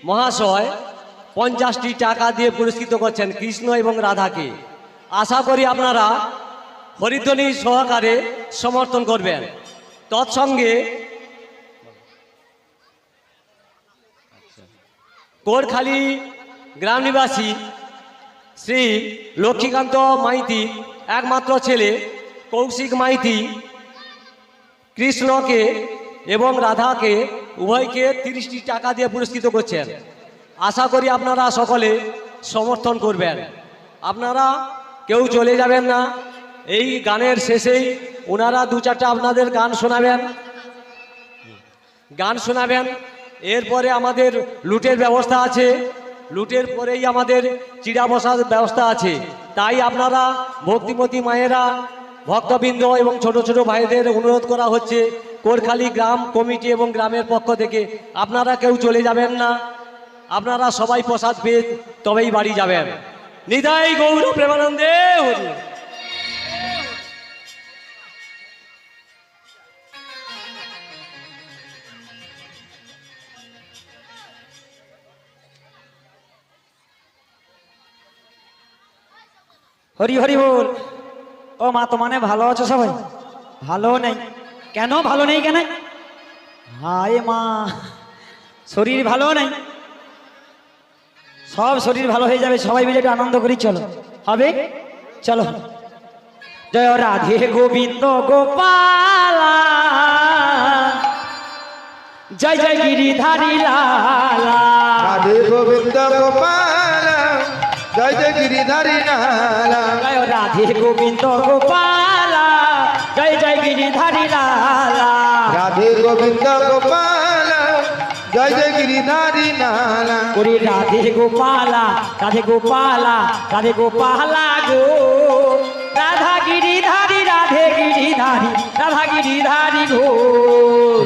মহাশয় 50টি টাকা দিয়ে পুরস্কৃত করছেন কৃষ্ণ এবং রাধাকে। আশা করি আপনারা হরিধ্বনি সহকারে সমর্থন করবেন। তৎসঙ্গে কোরখালি গ্রাম নিবাসী শ্রী লক্ষ্মীকান্ত মাইতি একমাত্র ছেলে কৌশিক মাইতি কৃষ্ণকে এবং রাধাকে উভয়কে 30টি টাকা দিয়ে পুরস্কৃত করছেন। আশা করি আপনারা সকলে সমর্থন করবেন। আপনারা কেউ চলে যাবেন না। এই গানের শেষেই ওনারা 2-4টা আপনাদের গান শোনাবেন। এরপরে আমাদের লুটের ব্যবস্থা আছে, লুটের পরেই আমাদের চিড়া বসার ব্যবস্থা আছে। তাই আপনারা ভক্তিমতী মায়েরা, ভক্তবৃন্দ এবং ছোট ছোট ভাইদের অনুরোধ করা হচ্ছে কোরখালি গ্রাম কমিটি এবং গ্রামের পক্ষ থেকে আপনারা কেউ চলে যাবেন না। আপনারা সবাই প্রসাদ পেয়ে তবেই বাড়ি যাবেন। নিতাই গৌর প্রেমানন্দে হরি। হরি হরি বল। ও মা, তো মানে ভালো আছো সবাই? ভালো নেই কেন? ভালো নেই কেন? হায় মা, শরীর ভালো নেই। সব শরীর ভালো হয়ে যাবে, সবাই মিলে একটু আনন্দ করি। চলো, হবে? চলো। জয় রাধে গোবিন্দ গোপালা, জয় জয় গিরিধারী লালা। রাধে গোবিন্দ গোপাল, জয় জয় গিরিধারী লালা। জয় রাধে গোবিন্দ গোপালা, জয় জয় গিরিধারী লালা। রাধে গোবিন্দ গোপাল, জয় জয় গিরিধারী লালা। ওরে রাধে গোপালা, রাধে গোপালা, রাধে গোপালা গো। রাধা গিরিধারী, রাধে গিরিধারী, রাধা গিরিধারী গো।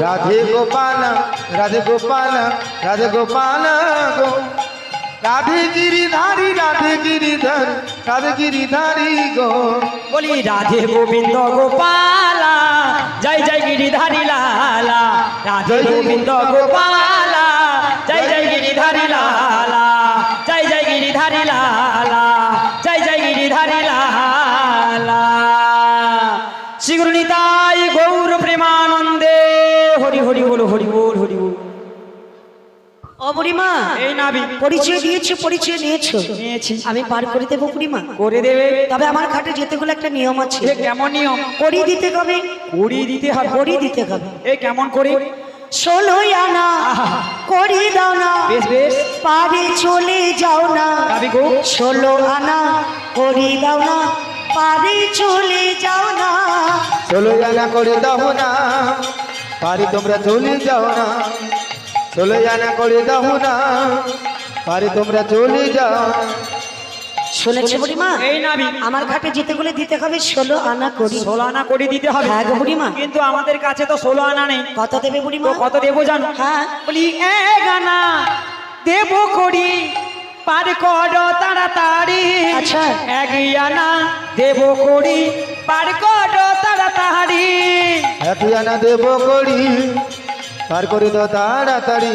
রাধে গোপাল, রাধে গোপাল, রাধে গোপাল গো। রাধে গিরিধারী, রাধে গিরিধারী, রাধে গিরিধারী গো। বলি রাধে গোবিন্দ গোপালা, জয় জয় গিরিধারী লালা। রাধে গোবিন্দ গোপালা, জয় জয় গিরিধারী লালা। জয় জয় গিরিধারী লালা, জয় জয় গিরিধারী লালা। শ্রী গুরু নিতাই গৌর প্রেমানন্দে হরি হরি বল, হরি বল, হরি বল। ও বুড়িমা, এই নাবি পরিচয় দিয়েছো, পরিচয় নিয়েছো? নিয়েছি। আমি পার করে দেবো বুড়িমা? করে দেবে। তবে আমার ঘাটে যেতে গেলে একটা নিয়ম আছে। এ কেমন নিয়ম? করি দিতে হবে। কড়ি দিতে হবে? করি দিতে হবে। এ কেমন করে? 16 আনা করি দাও না, বেশ বেশ। পারে চলে যাও না। গাবি গো। 16 আনা করি দাও না, পারে চলে যাও না। 16 আনা করে দাও না, পারি তোমরা চলে যাও না। 16 আনা করে দাও না, পারি তোমরা চলে যাও। শুনেছো বুড়িমা? এই নাবি আমার ঘাটে যেতে গেলে দিতে হবে 16 আনা করি। 16 আনা করে দিতে হবে। হ্যাঁ গো বুড়িমা। কিন্তু আমাদের কাছে তো 16 আনা নেই। কত দেবে তো বুড়িমা? কত দেবো জানো? হ্যাঁ। বলি 1 আনা দেবো করি, পার করো তাড়াতাড়ি। আচ্ছা। 1 আনা দেবো করি, পার করো তাড়াতাড়ি। 1 আনা দেব করি, পার করে দাও তাড়াতাড়ি।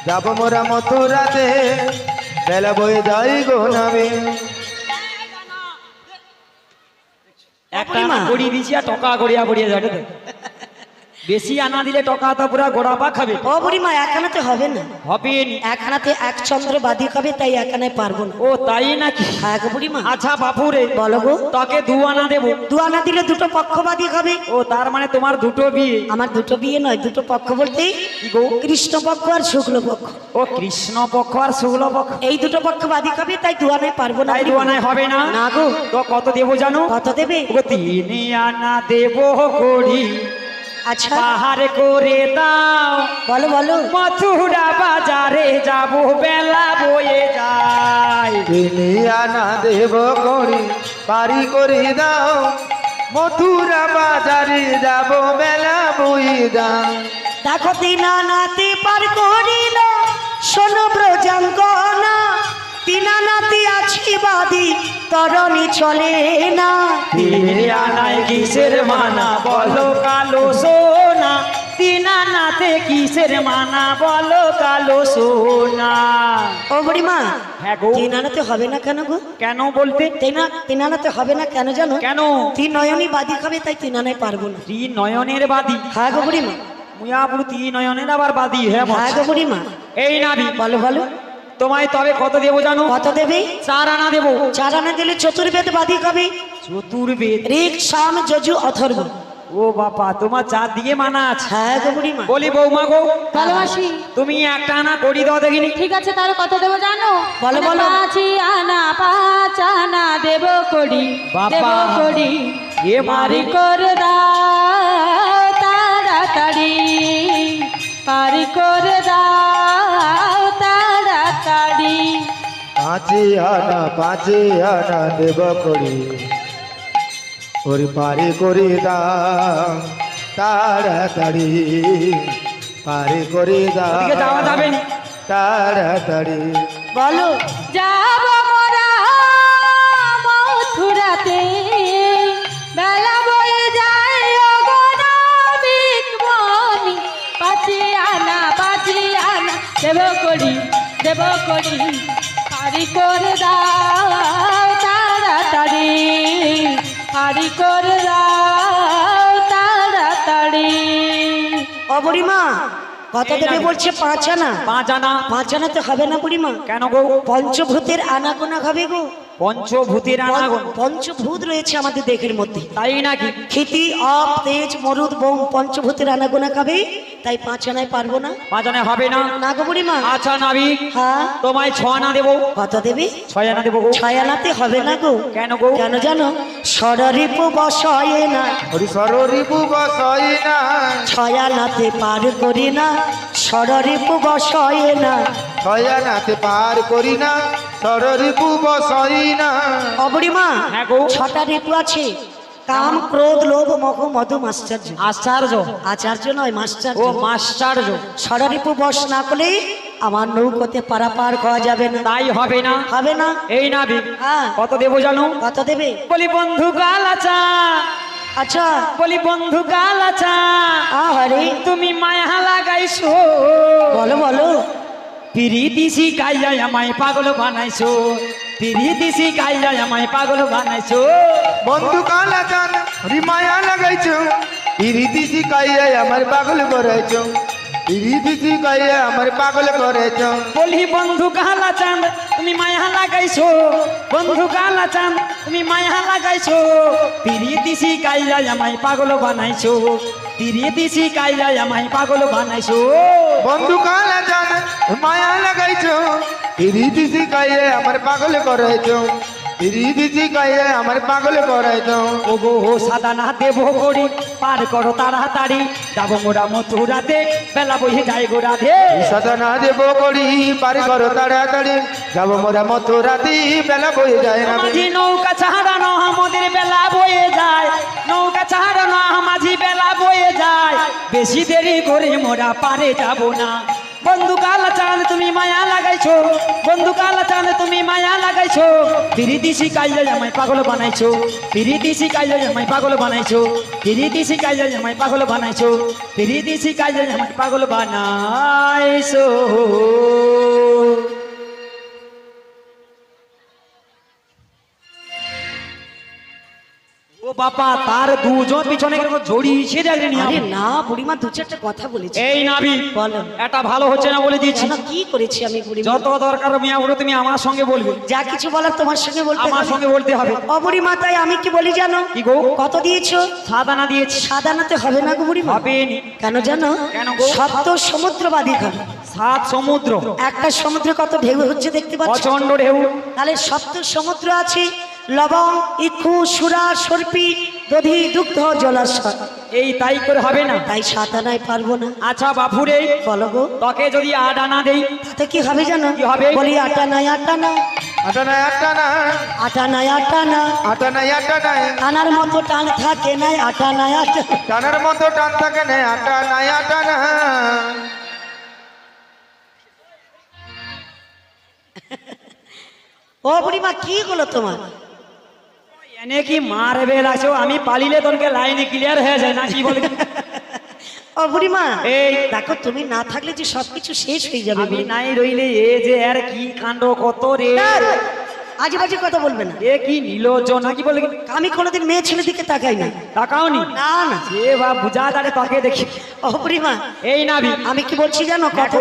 যাব মোরা মথুরাতে, বেলা বয়ে যাই গো নামে। একটা আনা করি দিছি আর টকা গড়িয়া গড়িয়া যাবে তো। বেশি আনা দিলে টকা তো পুরা গোড়া পা খাবে। ও বুড়িমা একানাতে হবে না, হবে নি। একানাতে এক চন্দ্র বাদি হবে, তাই একানায় পারবো না। ও তাই নাকি? হ্যাঁ গো বুড়িমা। আচ্ছা বাপু রে, বলো গো। তোকে 2 আনা দেবো। দু আনা দিলে দুটো পক্ষবাদী হবে। ও তার মানে তোমার দুটো বিয়ে? আমার দুটো বিয়ে নয়, দুটো পক্ষ বলতে কৃষ্ণ পক্ষ আর শুক্ল পক্ষ। ও কৃষ্ণ পক্ষ আর শুক্ল পক্ষ, এই দুটো পক্ষ বাদী হবে, তাই দু আনায় পারবো না। তাই 2 আনায় হবে না? না গো। তো কত দেবো জানো? কত দেবে? ও 3 আনা দেবো করি, আচ্ছা পাহাড় করে দাও। বলো বলো। মথুরা বাজারে যাব, বেলা বয়ে যায়। 3 আনা দেব করি, পারি করে দাও। মথুরা বাজারে যাব, বেলা বই দাও। দেখো 3 আনাতে পার করিল, শোনো ব্রজাঙ্গনা। 3 আনাতে আছি বাদী, তরণী চলে না। 3 আনায় কিসের মানা বলো কালো সোনা, 3 আনাতে কিসের মানা বলো কালো সোনা। ও বুড়িমা, হ্যাঁ গো। 3 আনাতে হবে না কেন গো? কেন বলতে? 3 আনাতে হবে না কেন জানো? কেন? 3 নয়নই বাদী হবে, তাই 3 আনায় পারবো না। 3 নয়নের বাদী? হ্যাঁ গো বুড়িমা। মুয়াপুর 3 নয়নের আবার বাদী? হ্যাঁ হ্যাঁ গো বুড়িমা। এই নাবি, বলো বলো। তোমায় তবে কত দেবো জানো? কত দেবে? 4 আনা দেবো। 4 আনা দিলে চতুর্বেদ বাদী হবে। চতুর্বেদ? ঋক সাম যজু অথর্ব। ও বাবা, তোমার 4 দিকে মানা আছে। হ্যাঁ গো বুড়িমা। বলি বৌমা গো, ভালোবাসি। তুমি 1 আনা করি দাও দেখিনি। ঠিক আছে, তাহলে কত দেবো জানো? বলো, বলো। 5 আনা 5 আনা দেব করি, বাবা। দেব করি। এ পারি মারি করে দাও তাড়াতাড়ি, পারি করে দাও তাড়াতাড়ি। 5 আনা দেব করি, ওর পারি করে দাও তাড়াতাড়ি। পারি করে দাও ওদিকে যাওয়া যাবে না। তাড়াতাড়ি। বলো। যাব মোরা মথুরাতে, বেলা বয়ে যায় অগণবিক মনি। 5 আনা 5 আনা দেব করি, দেব করি। পারি করে দাও তাড়াতাড়ি, পারি করে দাও তাড়াতাড়ি। ও বুড়িমা, কত দেবে বলছে? 5 আনা। 5 আনা? 5 আনাতে হবে না বুড়িমা। কেন গো? পঞ্চভূতের আনাগোনা হবে গো। পঞ্চভূতের আনাগোনা? পঞ্চভূত রয়েছে আমাদের দেহের মধ্যে। তাই নাকি? ক্ষিতি, অপ, তেজ, মরুদ, বোম, পঞ্চভূতের আনাগোনা খাবে, তাই 5 আনায় পারবো না। 5 আনায় হবে না? না গো বুড়িমা। আচ্ছা নাবি, হ্যাঁ। তোমায় 6 আনা দেবো। কত দেবে? 6 আনা দেবো গো। 6 আনাতে হবে না গো। কেন গো? কেন জানো? ষড়রিপু বসয়ে না, হরি সরিপু বসই না। 6 আনাতে পার করি না, ষড়রিপু বসয়ে না। 6 আনাতে পার করি না, সরিপু বসই না। ও বুড়িমা, হ্যাঁ গো। 6টা ঋতু আছে। কাম, ক্রোধ, লোভ, মোহ, মদ, মাশ্চর্য। আশ্চর্য? আচার্য নয়, মাশ্চর্য। ও মাস্টার্য? ষড়রিপু বশ না করলে আমার নৌকোতে পারাপার করা যাবে না। তাই হবে না? হবে না। এই নাবি, হ্যাঁ। কত দেবো জানো? কত দেবে? বলি বন্ধু গালাচা, আচ্ছা। বলি বন্ধু গালাচা, হরে তুমি মায়া লাগাইছো। বলো বলো। পিরিতি শিখাইয়া আমায় পাগল বানাইছো, পিরিতি শিখাইয়া আমায় পাগল বানাইছো। বন্ধু কালা জান রিমায়া লাগাইছো, ইরিতি শিখাইয়া আমার পাগল করেছো। ইরিতি শিখাইয়া আমার পাগল করেছো। বলি বন্ধু কালা চাঁদ তুমি মায়া লাগাইছো, বন্ধু কালা চাঁদ তুমি মায়া লাগাইছো। পিরিতি শিখাইয়া আমায় পাগল বানাইছো, পিরিতি শিখাইয়া আমায় পাগল বানাইছো। বন্ধু কালা জান মায়া লাগাইছো, ইরিতি শিখাইয়া আমার পাগল করেছো। ইরিতি শিখাইয়া আমার পাগল করেছো। ও গো সাদা না দেব করি, পার করো তাড়াতাড়ি, যাবো মোরা মথুরাতে, বেলা বহে যায় গো রাধে। সাধনা দেব করি, পারি করো তাড়াতাড়ি, যাব মোরা মথুরাতি, বেলা বয়ে যায় না। মাঝি নৌকা ছাড়ানো আমাদের বেলা বয়ে যায়, নৌকা ছাড়ানো মাঝি বেলা বয়ে যায়। বেশি দেরি করে মোরা পারে যাব না। বন্ধু কালা চাঁদ তুমি মায়া লাগাইছো, বন্ধু কালা চাঁদ তুমি মায়া লাগাইছো। পিরিতি শিখাইলে আমায় পাগল বানাইছো, পিরিতি শিখাইলে আমায় পাগল বানাইছো, পিরিতি শিখাইলে আমায় পাগল বানাইছো, পিরিতি শিখাইলে আমায় পাগল বানাইছো। ও ও বাবা, তার দুজন পিছনে কেরকম জড়িয়েছে দেখলেন? আরে না বুড়িমা, দু চারটা কথা বলেছি। এই নাবি, বলো। এটা ভালো হচ্ছে না বলে দিয়েছি। কেন, কি করেছি আমি বুড়িমা? যত দরকার মিয়া ওটা তুমি আমার সঙ্গে বলবে, যা কিছু বলার তোমার সঙ্গে বলতে আমার হবে। সঙ্গে বলতে হবে। ও বুড়িমা, তাই আমি কি বলি জানো? কি গো? কত দিয়েছো? সাদানা দিয়েছি। সাদানাতে হবে না গো বুড়িমা। হবে নি। কেন জানো? কেন গো? সপ্ত সমুদ্র বাদী ঘর। 7 সমুদ্র, একটা সমুদ্রে কত ঢেউ হচ্ছে দেখতে পাচ্ছ? প্রচন্ড ঢেউ। তাহলে সপ্ত সমুদ্র আছে, লবণ, ইক্ষু, সুরা, সর্পি, দধি, দুগ্ধ, জলাশয়। এই তাই করে হবে না। তাই সাদানায় পারবো না। আচ্ছা বাপুরে, বলো গো, তোকে যদি 8 আনা দেই তাতে কি হবে জানো? কি হবে? বলি আটা নাই, আটা না, আটা নাই, আটা না, আটা নাই, আটা না, আটা নাই, আটা নাই, টানার মতো টান থাকে নাই, আটা নাই, আটা। টানার মতো টান থাকে না, আটা নাই, আটা না। ও বুড়িমা, কি হলো তোমার? এনে কি মারবে লাগছে? আমি পালিলে তোকে লাইনে ক্লিয়ার হয়ে যায় না, কি বলে? ও বুড়িমা, এই দেখো তুমি না থাকলে যে সবকিছু শেষ হয়ে যাবে। আমি নাই রইলে এ যে আর কি কাণ্ড কত রে। আজে বাজে কথা বলবে না। এ কি নিলজ্জ না, কি বলে? আমি কোনোদিন মেয়ে ছেলে দিকে তাকাই না। তাকাওনি? না না। যে বা বুঝা দাঁড়ে তোকে দেখি। ও বুড়িমা, এই নাবি, আমি কি বলছি জানো? কত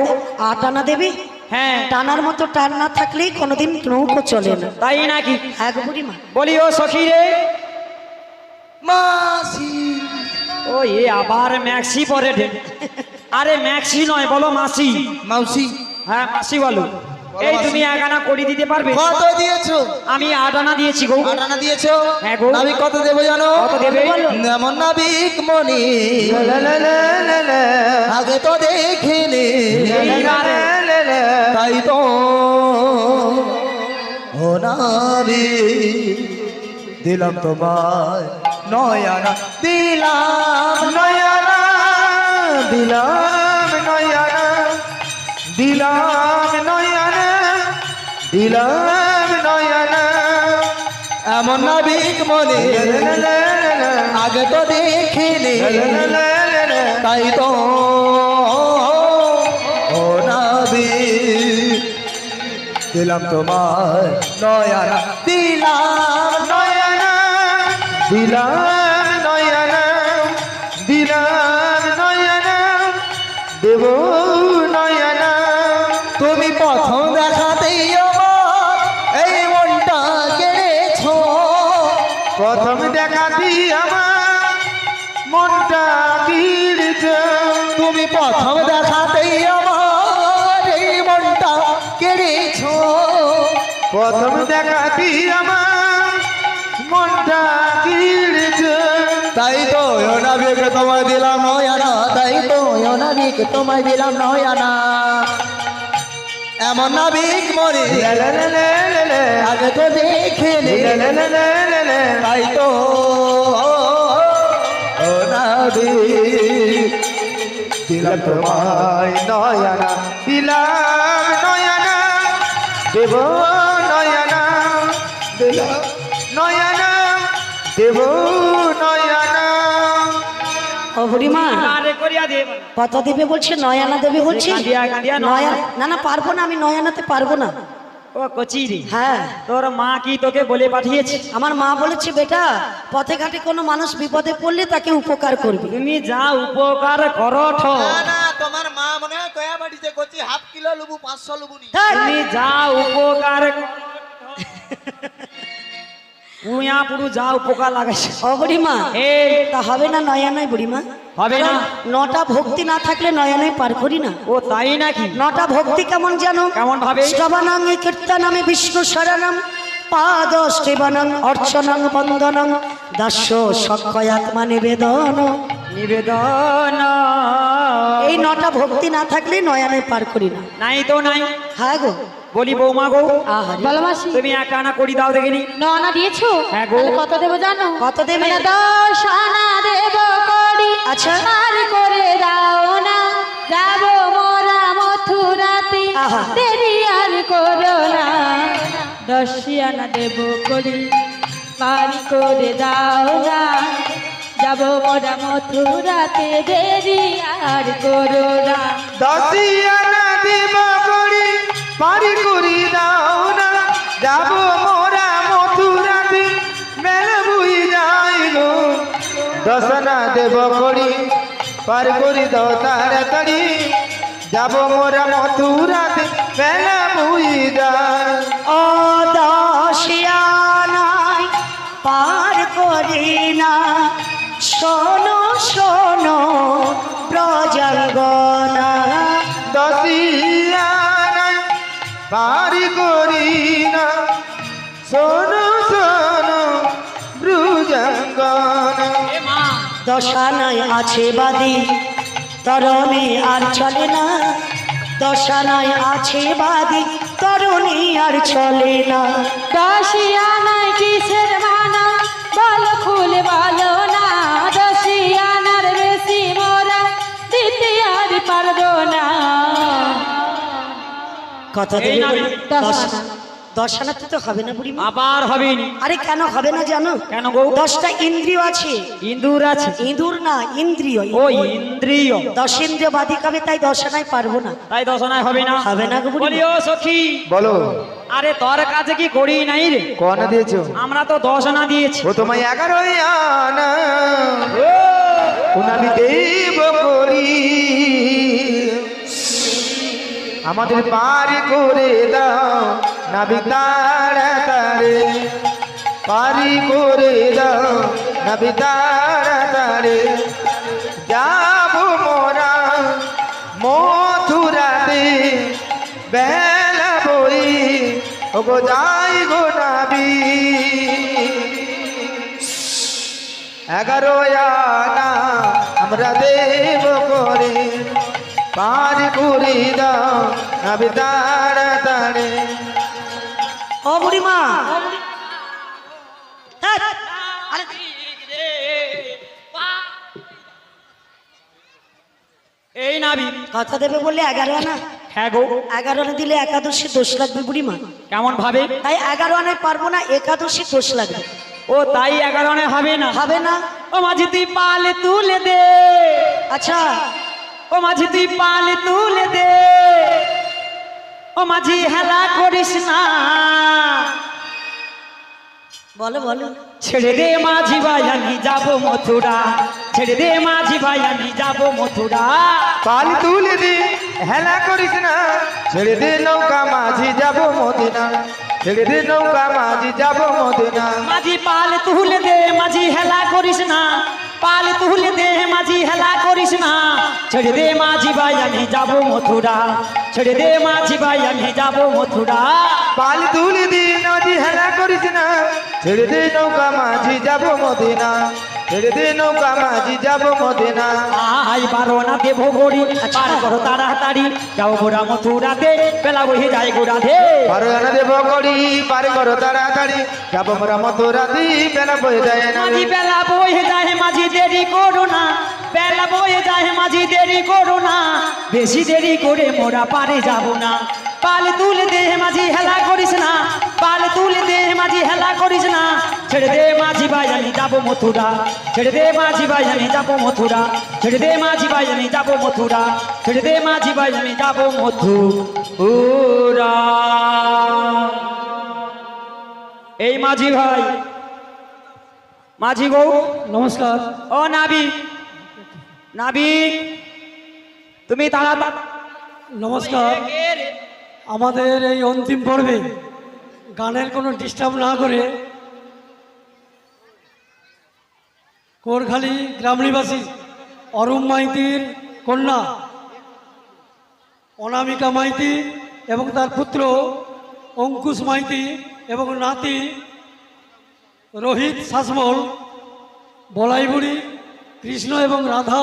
আটা না দেবে? হ্যাঁ টানার মতো টান না থাকলেই কোনোদিন নৌকো চলে না। তাই নাকি? হ্যাঁ গো বুড়িমা। বলি ও সখী রে, মাসি, ও এ আবার ম্যাক্সি পরে ঢে। আরে ম্যাক্সি নয়, বলো মাসি। মাউসি, হ্যাঁ মাসি বলো। এই তুমি 1 আনা করে দিতে পারবে? কত দিয়েছো? আমি 8 আনা দিয়েছি গো। 8 আনা দিয়েছো? হ্যাঁ গো। নাবিক কত দেবো জানো? কত দেবে? এমন নাবিক মনি আগে তো দেখিনি, তাই তো ও নাবিক দিলাম তোমায় 9 আনা, দিলাম 9 আনা, দিলাম 9 আনা, দিলাম 9 আনা, দিলাম 9 আনা। এমন নাবিক মনে আগে তো দেখিনি, তাই তো ও নাবিক দিলাম তোমার 9 আনা, দিলাম 9 আনা, দিলাম 9 আনা, দিলাম 9 আনা, দেব 9 আনা। তুমি প্রথম দেখাতেই আমার এই মনটা কেড়েছো, প্রথম দেখাতেই আমার মনটা কেড়েছো। তুমি প্রথম দেখাতেই আমার এই মনটা কেড়েছো, প্রথম দেখাতেই আমার মনটা কেড়েছো। তাই তো নাবিক তোমায় দিলাম 9 আনা, তাই তো নাবিক তোমায় দিলাম 9 আনা। এমন নাবিক মরে আগে তো দেখিনি, তাই তো ও নাবিক দিলাম তোমায় 9 আনা, দিলাম 9 আনা, দেব 9 আনা, দিলাম 9 আনা, দেব 9 আনা। ও বুড়িমা, আরে করিয়া দে। কত দেবে বলছে? 9 আনা দেবে বলছে। কাঁদিয়া কাঁদিয়া 9 9 আনা? না না, পারবো না, আমি 9 আনাতে পারবো না। ও কচি রে, হ্যাঁ, তোর মা কি তোকে বলে পাঠিয়েছে? আমার মা বলেছে, বেটা পথে ঘাটে কোনো মানুষ বিপদে পড়লে তাকে উপকার করবি। তুমি যা উপকার করো ঠো, না তোমার মা মনে হয় কয়া বাড়িতে করছি 1/2 কিলো লুবু 500 লুবু নি। তুমি যা উপকার পুয়া পুরু যা উপকার লাগাইছে। ও বুড়িমা, এই তা হবে না 9 আনায় বুড়িমা? হবে না। 9টা ভক্তি না থাকলে 9 আনায় পার করি না। ও তাই নাকি? 9টা ভক্তি কেমন জানো? কেমন ভাবে? শ্রবণাং কীর্তনামি বিষ্ণু শরণম, পাদ সেবনং অর্চনং বন্দনং, দাস্য সক্ষয়াত্মা নিবেদন। নিবেদন। এই 9টা ভক্তি না থাকলে 9 আনায় পার করি না। নাই তো নাই। হ্যাঁ গো। বলি বৌমা গো, আহারে। বলো মাসি, তুমি 1 আনা করি দাও দেখিনি। 9 আনা দিয়েছো? হ্যাঁ গো। তাহলে কত দেবো জানো? কত দেবে? মানে 10 আনা দেবো করি। আচ্ছা। আর করে দাও না, যাবো মোরা মথুরাতে, আহা। দেরি আর করো না। 10 আনা দেবো করি, পার করে দাও না, যাবো মোরা মথুরাতে, দেরি আর করো না। 10 আনা দিব করি, পারি করি দাও না, যাব মোরা মথুরাতে, মেলা বুই যাই গো দর্শনা দেব করি পার করি দাও তাড়াতাড়ি যাব মোরা মথুরাতে বেলা বুই যায় ও দশিয়ানায় পার করি না শোনো শোনো ব্রজাঙ্গনা দশিয়ানায় পারি করি না শোনো শোনো ব্রুজঙ্গনা দশানায় আছে বাদী তরণী আর চলে না দশানায় আছে বাদী তরণী আর চলে না দশিয়ানায় কিসের মানা বলো খুলে বলো না দশিয়ানার বেশি মোরা দিতে আর পারবো না কথা এই দেবে নাবি, দশানা। দশানাতে তো হবে না বুড়ি আবার হবেনি আরে কেন হবে না জানো কেন গো? 10টা ইন্দ্রিয় আছে ইঁদুর আছে ইঁদুর না ইন্দ্রিয় ও ইন্দ্রিয় 10 ইন্দ্রিয় বাদিক হবে তাই দশানায় পারবো না তাই দশনায় হবে না হবে না গো বুড়ি বলিও সখী বলো আরে তোর কাছে কি করি নাই রে কোন দিয়েছো আমরা তো দশনা দিয়েছি ও তোমায় 11 আনা উনাবি দেব করি আমাদের পার করে দাও নাবি তাড়াতাড়ি পারি করে দাও নাবি তাড়াতাড়ি যাব মোরা মথুরাতে বেলা বই ও গো যাই গো নাবি 11 আনা আমরা দেব করে পার করে দাও নাবি তাড়াতাড়ি ও বুড়ি মা ধ্যাৎ, আরে এই নাবি কথা দেবে বললে 11 আনা হ্যাঁ গো 11 আনা দিলে একাদশী দোষ লাগবে বুড়ি মা কেমন ভাবে তাই 11 আনায় পারবো না একাদশী দোষ লাগবে ও তাই 11 হবে না হবে না ও মাঝি তুই পাল তুলে দে আচ্ছা ও মাঝি তুই পাল তুলে দে ও মাঝি হেলা করিস না বলো বলো ছেড়ে দে মাঝি ভাই আমি যাবো মথুরা ছেড়ে দে মাঝি ভাই আমি যাবো মথুরা পাল তুলে দে হেলা করিস না ছেড়ে দে নৌকা মাঝি যাব মদিনা ছেড়ে দে নৌকা মাঝি যাব মদিনা মাঝি পাল তুলে দে মাঝি হেলা করিস না পাল তুলে দে মাঝি হেলা করিস না ছেড়ে দে মাঝি ভাই আমি যাবো মথুরা ছেড়ে দে মাঝি ভাই আমি যাবো মথুরা পাল তুলে দে নদী হেলা করিস না ছেড়ে দে নৌকা মাঝি যাব মদিনা ছেড়ে দে নৌকা মাঝি যাব মদিনা আই বারো না দেবো গড়ি পার করো তাড়াতাড়ি যাও গোড়া মথুরাতে বেলা বহে যায় গোড়াতে পার আনা দেব করি পার করো তাড়াতাড়ি যাব মোরা মথুরাতে বেলা বয়ে যায় না মাঝি বেলা বয়ে যায় মাঝি দেরি করো না বেলা বয়ে যায় মাঝি দেরি করো না বেশি দেরি করে মোরা পারে যাব না পাল তুলে দে মাঝি হেলা করিস না পাল তুলে দে মাঝি হেলা করিস না ছেড়ে দে মাঝি ভাই আমি যাবো মথুরা ছেড়ে দে মাঝি ভাই আমি যাবো মথুরা ছেড়ে দে মাঝি ভাই আমি যাবো মথুরা ছেড়ে দে মাঝি ভাই আমি যাবো মথুরা এই মাঝি ভাই মাঝি গো নমস্কার। ও নাবি নাবি তুমি তাড়াতাড়ি নমস্কার। আমাদের এই অন্তিম পর্বে গানের কোনো ডিস্টার্ব না করে কোরখালি গ্রাম নিবাসী অরুণ মাইতির কন্যা অনামিকা মাইতি এবং তার পুত্র অঙ্কুশ মাইতি এবং নাতি রোহিত শাসমল বলাইবুড়ি কৃষ্ণ এবং রাধা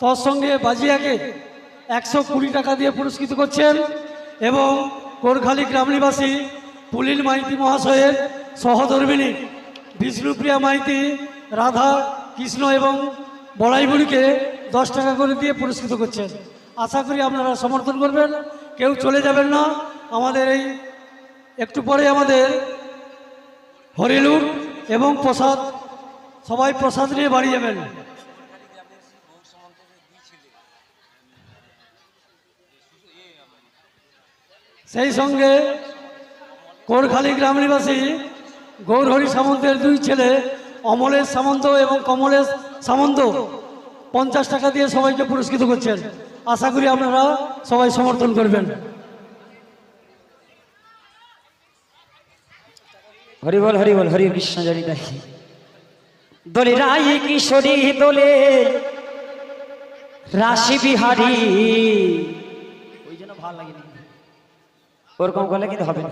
তার সঙ্গে বাজিয়াকে 120 টাকা দিয়ে পুরস্কৃত করছেন এবং কোরখালি গ্রাম নিবাসী পুলিল মাইতি মহাশয়ের সহধর্মিণী বিষ্ণুপ্রিয়া মাইতি রাধা কৃষ্ণ এবং বলাইবুড়িকে 10 টাকা করে দিয়ে পুরস্কৃত করছেন। আশা করি আপনারা সমর্থন করবেন, কেউ চলে যাবেন না। আমাদের এই একটু পরে আমাদের হরিলুট এবং প্রসাদ, সবাই প্রসাদ নিয়ে বাড়ি যাবেন। সেই সঙ্গে কোরখালি গ্রাম নিবাসী গৌরহরি সামন্তের 2 ছেলে অমলেশ সামন্ত এবং কমলেশ সামন্ত 50 টাকা দিয়ে সবাইকে পুরস্কৃত করছেন। আশা করি আপনারা সবাই সমর্থন করবেন। হরি বল হরি বল, হরি কৃষ্ণ জয় নিতাই। দোলে রাই কিশোরী দোলে রাশি বিহারী, ওই জন্য ভালো লাগেনি, ওরকম করলে কিন্তু হবে না।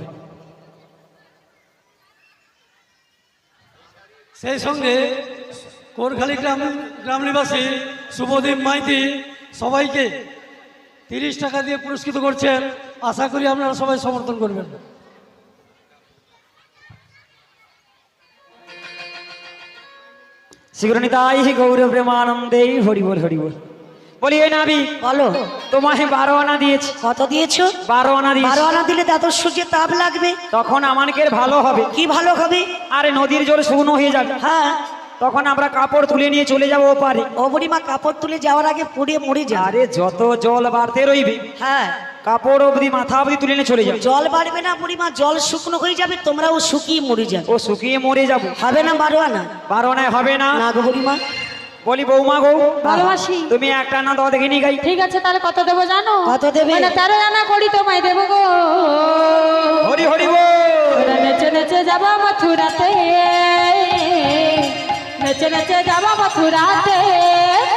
সেই সঙ্গে কোরখালী গ্রাম নিবাসী শুভদীপ মাইতি সবাইকে 30 টাকা দিয়ে পুরস্কৃত করছেন। আশা করি আপনারা সবাই সমর্থন করবেন। শিগরণিতাই গৌর প্রেমানন্দে হরি বল হরি বল। বলি এই নাবি বলো, তোমায় 12 আনা দিয়েছি। কত দিয়েছো? 12 আনা দিয়েছি। 12 আনা দিলে তাদের সূর্যের তাপ লাগবে। তখন আমাদের ভালো হবে। কি ভালো হবে? আরে নদীর জল শুকনো হয়ে যাবে, হ্যাঁ, তখন আমরা কাপড় তুলে নিয়ে চলে যাবো ওপারে। ও বুড়িমা কাপড় তুলে যাওয়ার আগে পুড়িয়ে মরে যাবে। আরে যত জল বাড়তে রইবে, হ্যাঁ, কাপড় অবধি মাথা অবধি তুলে নিয়ে চলে যাবে। জল বাড়বে না বুড়িমা, জল শুকনো হয়ে যাবে, তোমরাও শুকিয়ে মরে যাবে। ও শুকিয়ে মরে যাবো। হবে না 12 আনা? 12 আনায় হবে না। না গো বুড়িমা। বলি বৌমা গো, ভালোবাসি। তুমি একটা না দাও দেখিনি গাই। ঠিক আছে, তাহলে কত দেবো জানো? কত দেবে? 13 আনা করি তোমায় দেবো গো। হরি হরি বল। ওরা নেচে নেচে যাবো মথুরাতে, নেচে নেচে যাবো মথুরাতে।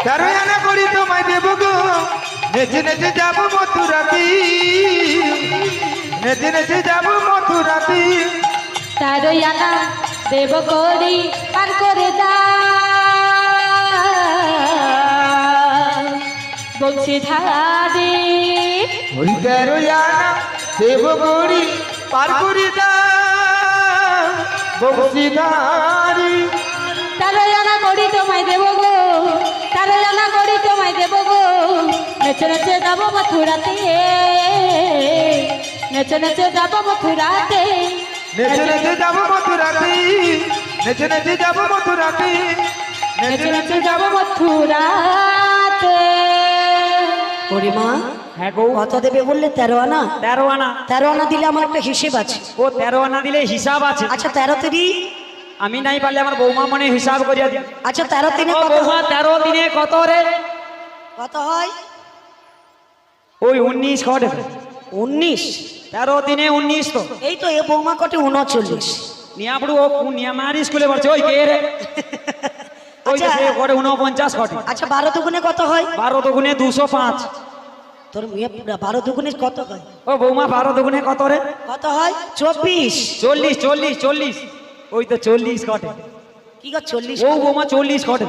13 আনা করি তোমায় দেব গো, নেচে নেচে যাব মথুরাতে, নেচে নেচে যাব মথুরাতে। 13 আনা দেবো করি পার করে দাও বংশীধারী। ওই 13 আনা দেব গরি পার করে দাও বংশীধারী। 13 আনা করি তোমায় দেবো গো, 13 আনা করি তোমায় দেবো গো। নেচে নেচে যাবো মথুরাতে, নেচে নেচে যাবো মথুরাতে। নেচে নেচে যাব মথুরাতে, নেচে নেচে যাব মথুরাতে, নেচে নেচে যাবো মথুরাতে। বুড়িমা, হ্যাঁ গো, কত দেবে বললে? 13 আনা। 13 আনা। 13 আনা দিলে আমার একটা হিসেব আছে। ও 13 আনা দিলে হিসাব আছে। আচ্ছা 13 তিরি, আমি নাই পারলে আমার বৌমা মনে হিসাব করিয়া দিই। আচ্ছা 13 তিনে ও কত বৌমা, হয়? 13 দিনে কত রে? কত হয়? ওই 19 ঘটে। 19। 13 দিনে 19 তো। এই তো এ বৌমা কটে 39। নিয়াপুড়ু ও নিয়ামারি স্কুলে পড়ছে। ওই কে রে? ওই যে সে করে 49 ঘটে। আচ্ছা 12 দুগুণে কত হয়? 12 দুগুণে 205। তোর মেয়ে 12 দুগুণে কত হয়? ও বৌমা 12 দুগুণে কত রে? কত হয়? 24। 40 40 40। ওই তো 40 ঘটে। কি গো 40? ও বৌমা 40 ঘটে।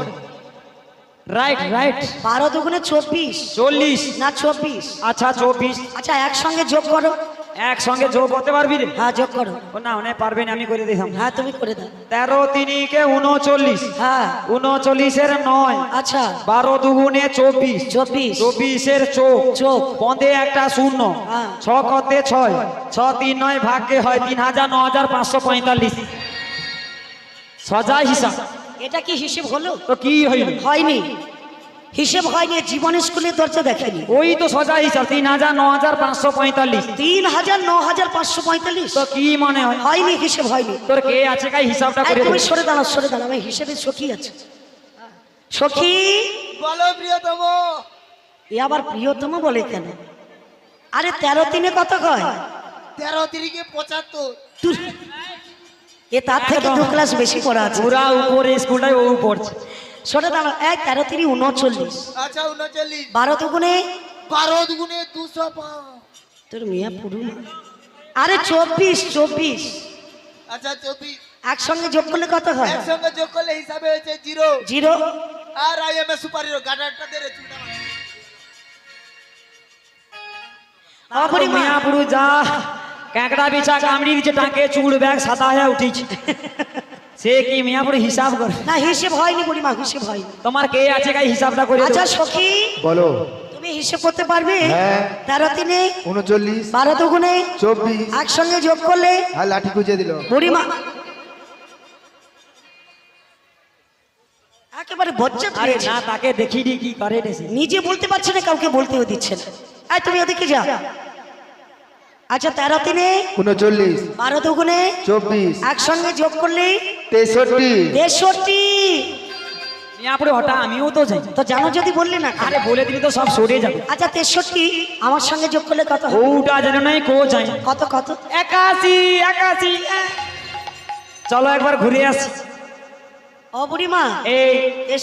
Right right. 12 দুগুণে 24 40। না 24? আচ্ছা 24। আচ্ছা একসঙ্গে যোগ করো। একসঙ্গে যোগ করতে পারবি রে? হ্যাঁ যোগ করো। ও না অনেক পারবে না, আমি করে দিলাম। হ্যাঁ তুমি করে দাও। 13 তিনিকে 39। হ্যাঁ 39 এর 9। আচ্ছা 12 দুগুণে 24। 24। 24 এর চোখ। চোখ। পদে একটা শূন্য। হ্যাঁ। 6 কতে 6। 6 3 9 ভাগ্যে হয় 3000 9545। সজা হিসাব। এটা কি হিসেব হলো? তো কি হইল? হয়নি, হিসেব হয়নি। জীবন স্কুলে দরজা দেখেনি। ওই তো সজা হিসাব 3000 9545। 3000 9545। তো কি মনে হয়? হয়নি, হিসেব হয়নি। তোর কে আছে কাই হিসাবটা এই, করে তুমি দে। সরে দাঁড়াও, সরে দাঁড়াও। আমি হিসেবে সখী আছে। সখী, বলো প্রিয়তম। এ আবার প্রিয়তম বলে কেন? আরে 13 তিনে কত হয়? 13 তিরিকে 75। এ তার থেকে 2 ক্লাস বেশি পড়া আছে। পুরা উপরে স্কুলটাই ও পড়ছে। সরে দাঁড়াও। 13 তিরি 39। আচ্ছা 39। 12 দুগুণে 12 দুগুণে 205। তোর মিয়া পুরু না। আরে 24 24। আচ্ছা 24। একসঙ্গে যোগ করলে কত হয়? একসঙ্গে যোগ করলে হিসাবে হয়েছে 0। 0। আর আই এম এ সুপারহিরো গাডারটা দে রে চুলটা। মিয়া পুরু যা ক্যাঁকড়া বিছা কামড়ি দিচ্ছে, টাকে চুল ব্যাগ সাদা হয়ে উঠিছে। সে কি মিয়া পুরু হিসাব করে? না হিসেব হয়নি বুড়িমা, হিসেব হয়নি। তোমার কে আছে কাই হিসাবটা করে আচ্ছা দাও। সখী, বলো। তুমি হিসেব করতে পারবে? হ্যাঁ। 13 তিনে 39 12 দুগুণে 24। একসঙ্গে যোগ করলে আর লাঠি খুঁজে দিল। বুড়িমা একেবারে বজ্জাত আরে হয়েছে। না, তাকে দেখিনি কি করে রে সে। নিজে বলতে পারছে না, কাউকে বলতেও দিচ্ছে না। এই তুমি ওদিকে যা। আচ্ছা 13 তিনে 39 12 দুগুণে 24। একসঙ্গে যোগ করলে 63 63। মিয়াপুরে হঠাৎ আমিও তো যাই। তো জানো যদি বললে না। আরে বলে দিলে তো সব সরে যাবে। আচ্ছা 63 আমার সঙ্গে যোগ করলে কত হবে? ওটা যেন নাই কো যাই। কত কত? 81। চলো একবার ঘুরে আসি। ও বুড়িমা, এই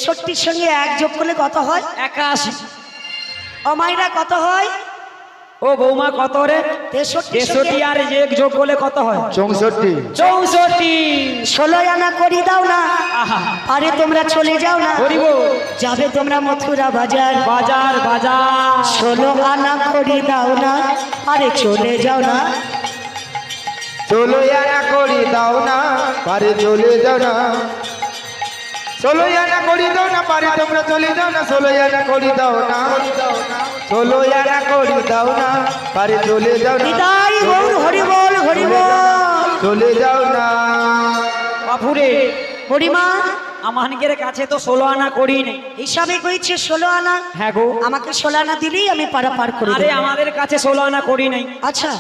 63 সঙ্গে 1 যোগ করলে কত হয়? 81। ও মাইরা কত হয়? ও বৌমা কত রে? 63 আর 1 যোগ করলে কত হয়? 64 64। 16 আনা করি দাও না। আহা, আরে তোমরা চলে যাও না, করিব যাবে তোমরা মথুরা বাজার। বাজার বাজার। 16 আনা করি দাও না, আরে চলে যাও না। 16 আনা করি দাও না, পারে চলে যাও না। 16 আনা করি দাও না, পারে তোমরা চলে যাও না। 16 আনা করি দাও না, 16 আনা করি দাও না, পারে চলে যাও না। বিদায় গৌর হরি বল হরি বল। চলে যাও না। বাপুরে বুড়িমা আমানকের কাছে তো 16 আনা করি নেই। হিসাবে কইছে 16 আনা। হ্যাঁ গো। আমাকে 16 আনা দিলেই আমি পারা পার করে আরে দেব। আমাদের কাছে 16 আনা করি নাই। আচ্ছা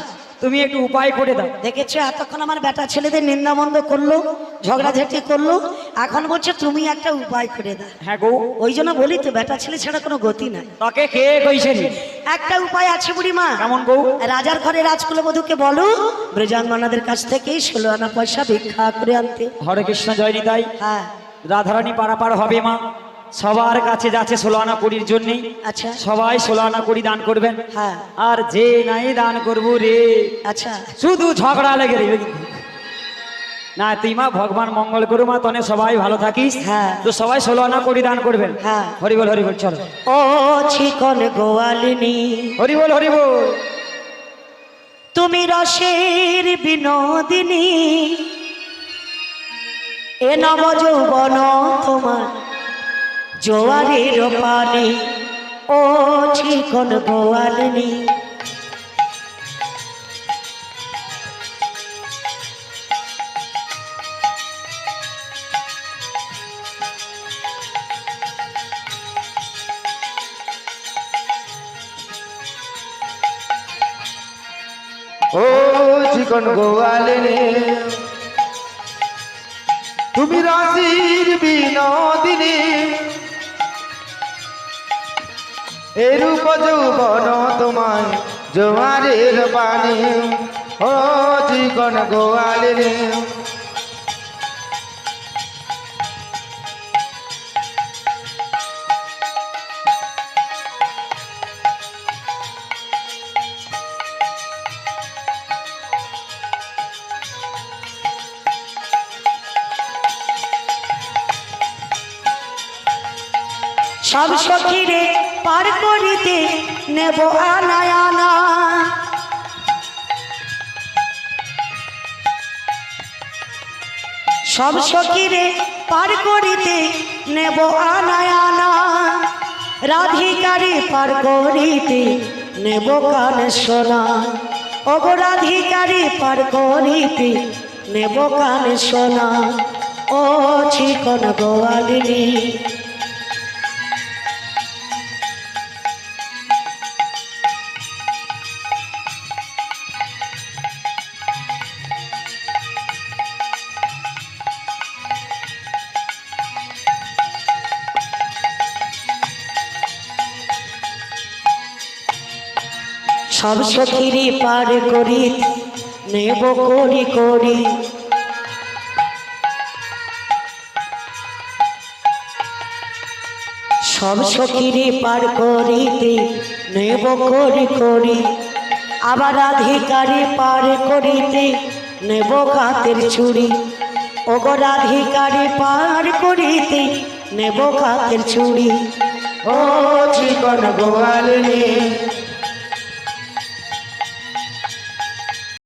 তুমি একটু উপায় করে দাও। দেখেছো এতক্ষণ আমার বেটা ছেলেদের নিন্দামন্দ করলো, ঝগড়াঝাটি করলো, এখন বলছে তুমি একটা উপায় করে দাও। হ্যাঁ গো। ওই জন্য বলি তো বেটা ছেলে ছাড়া কোনো গতি নাই। তোকে কে কইছে রে? একটা উপায় আছে বুড়িমা। কেমন গো? রাজার ঘরে রাজকুলবধূকে বলো ব্রজাঙ্গনাদের কাছ থেকে 16 আনা পয়সা ভিক্ষা করে আনতে। হরে কৃষ্ণ জয় নিতাই। হ্যাঁ রাধারানী পারাপার হবে মা, সবার কাছে যাচ্ছে 16 আনা করির জন্য। আচ্ছা সবাই 16 আনা করি দান করবেন। হ্যাঁ আর যে নাই দান করবো রে, আচ্ছা শুধু ঝগড়া লেগে রইবে কিন্তু। না তুই মা ভগবান মঙ্গল করু মা, তনে সবাই ভালো থাকিস। হ্যাঁ। তো সবাই 16 আনা করি দান করবেন। হ্যাঁ। হরিবল হরিবল চলো। ও চিকন গোয়ালিনী হরিবল হরিবল। তুমি রসের বিনোদিনী, এ নব যৌবন তোমার জোয়ারের পানি। ও চিকন গোয়ালিনী ও চিকন গোয়ালিনী, তুমি রাশির বিনোদিনী, এরূপ যৌবন তোমায় জোয়ারের পানি। ও চিকন গোয়ালিনী, সব সখীরে পার করিতে নেব আনায় আনা। সব সখীরে পার করিতে নেব আনায় আনা। রাধিকারে পার করিতে নেব কান সোনা। ওগো রাধিকারে পার করিতে নেব কান সোনা। ও চিকন গোয়ালিনী সব সখীরি পার করি নেব করি করি। সব সখীরি পার করিতে নেব করি করি। আবার রাধিকারে পার করিতে নেব কাতের চুড়ি। ওগো রাধিকারে পার করিতে নেব কাতের চুড়ি। ও চিকন গোয়ালিনী,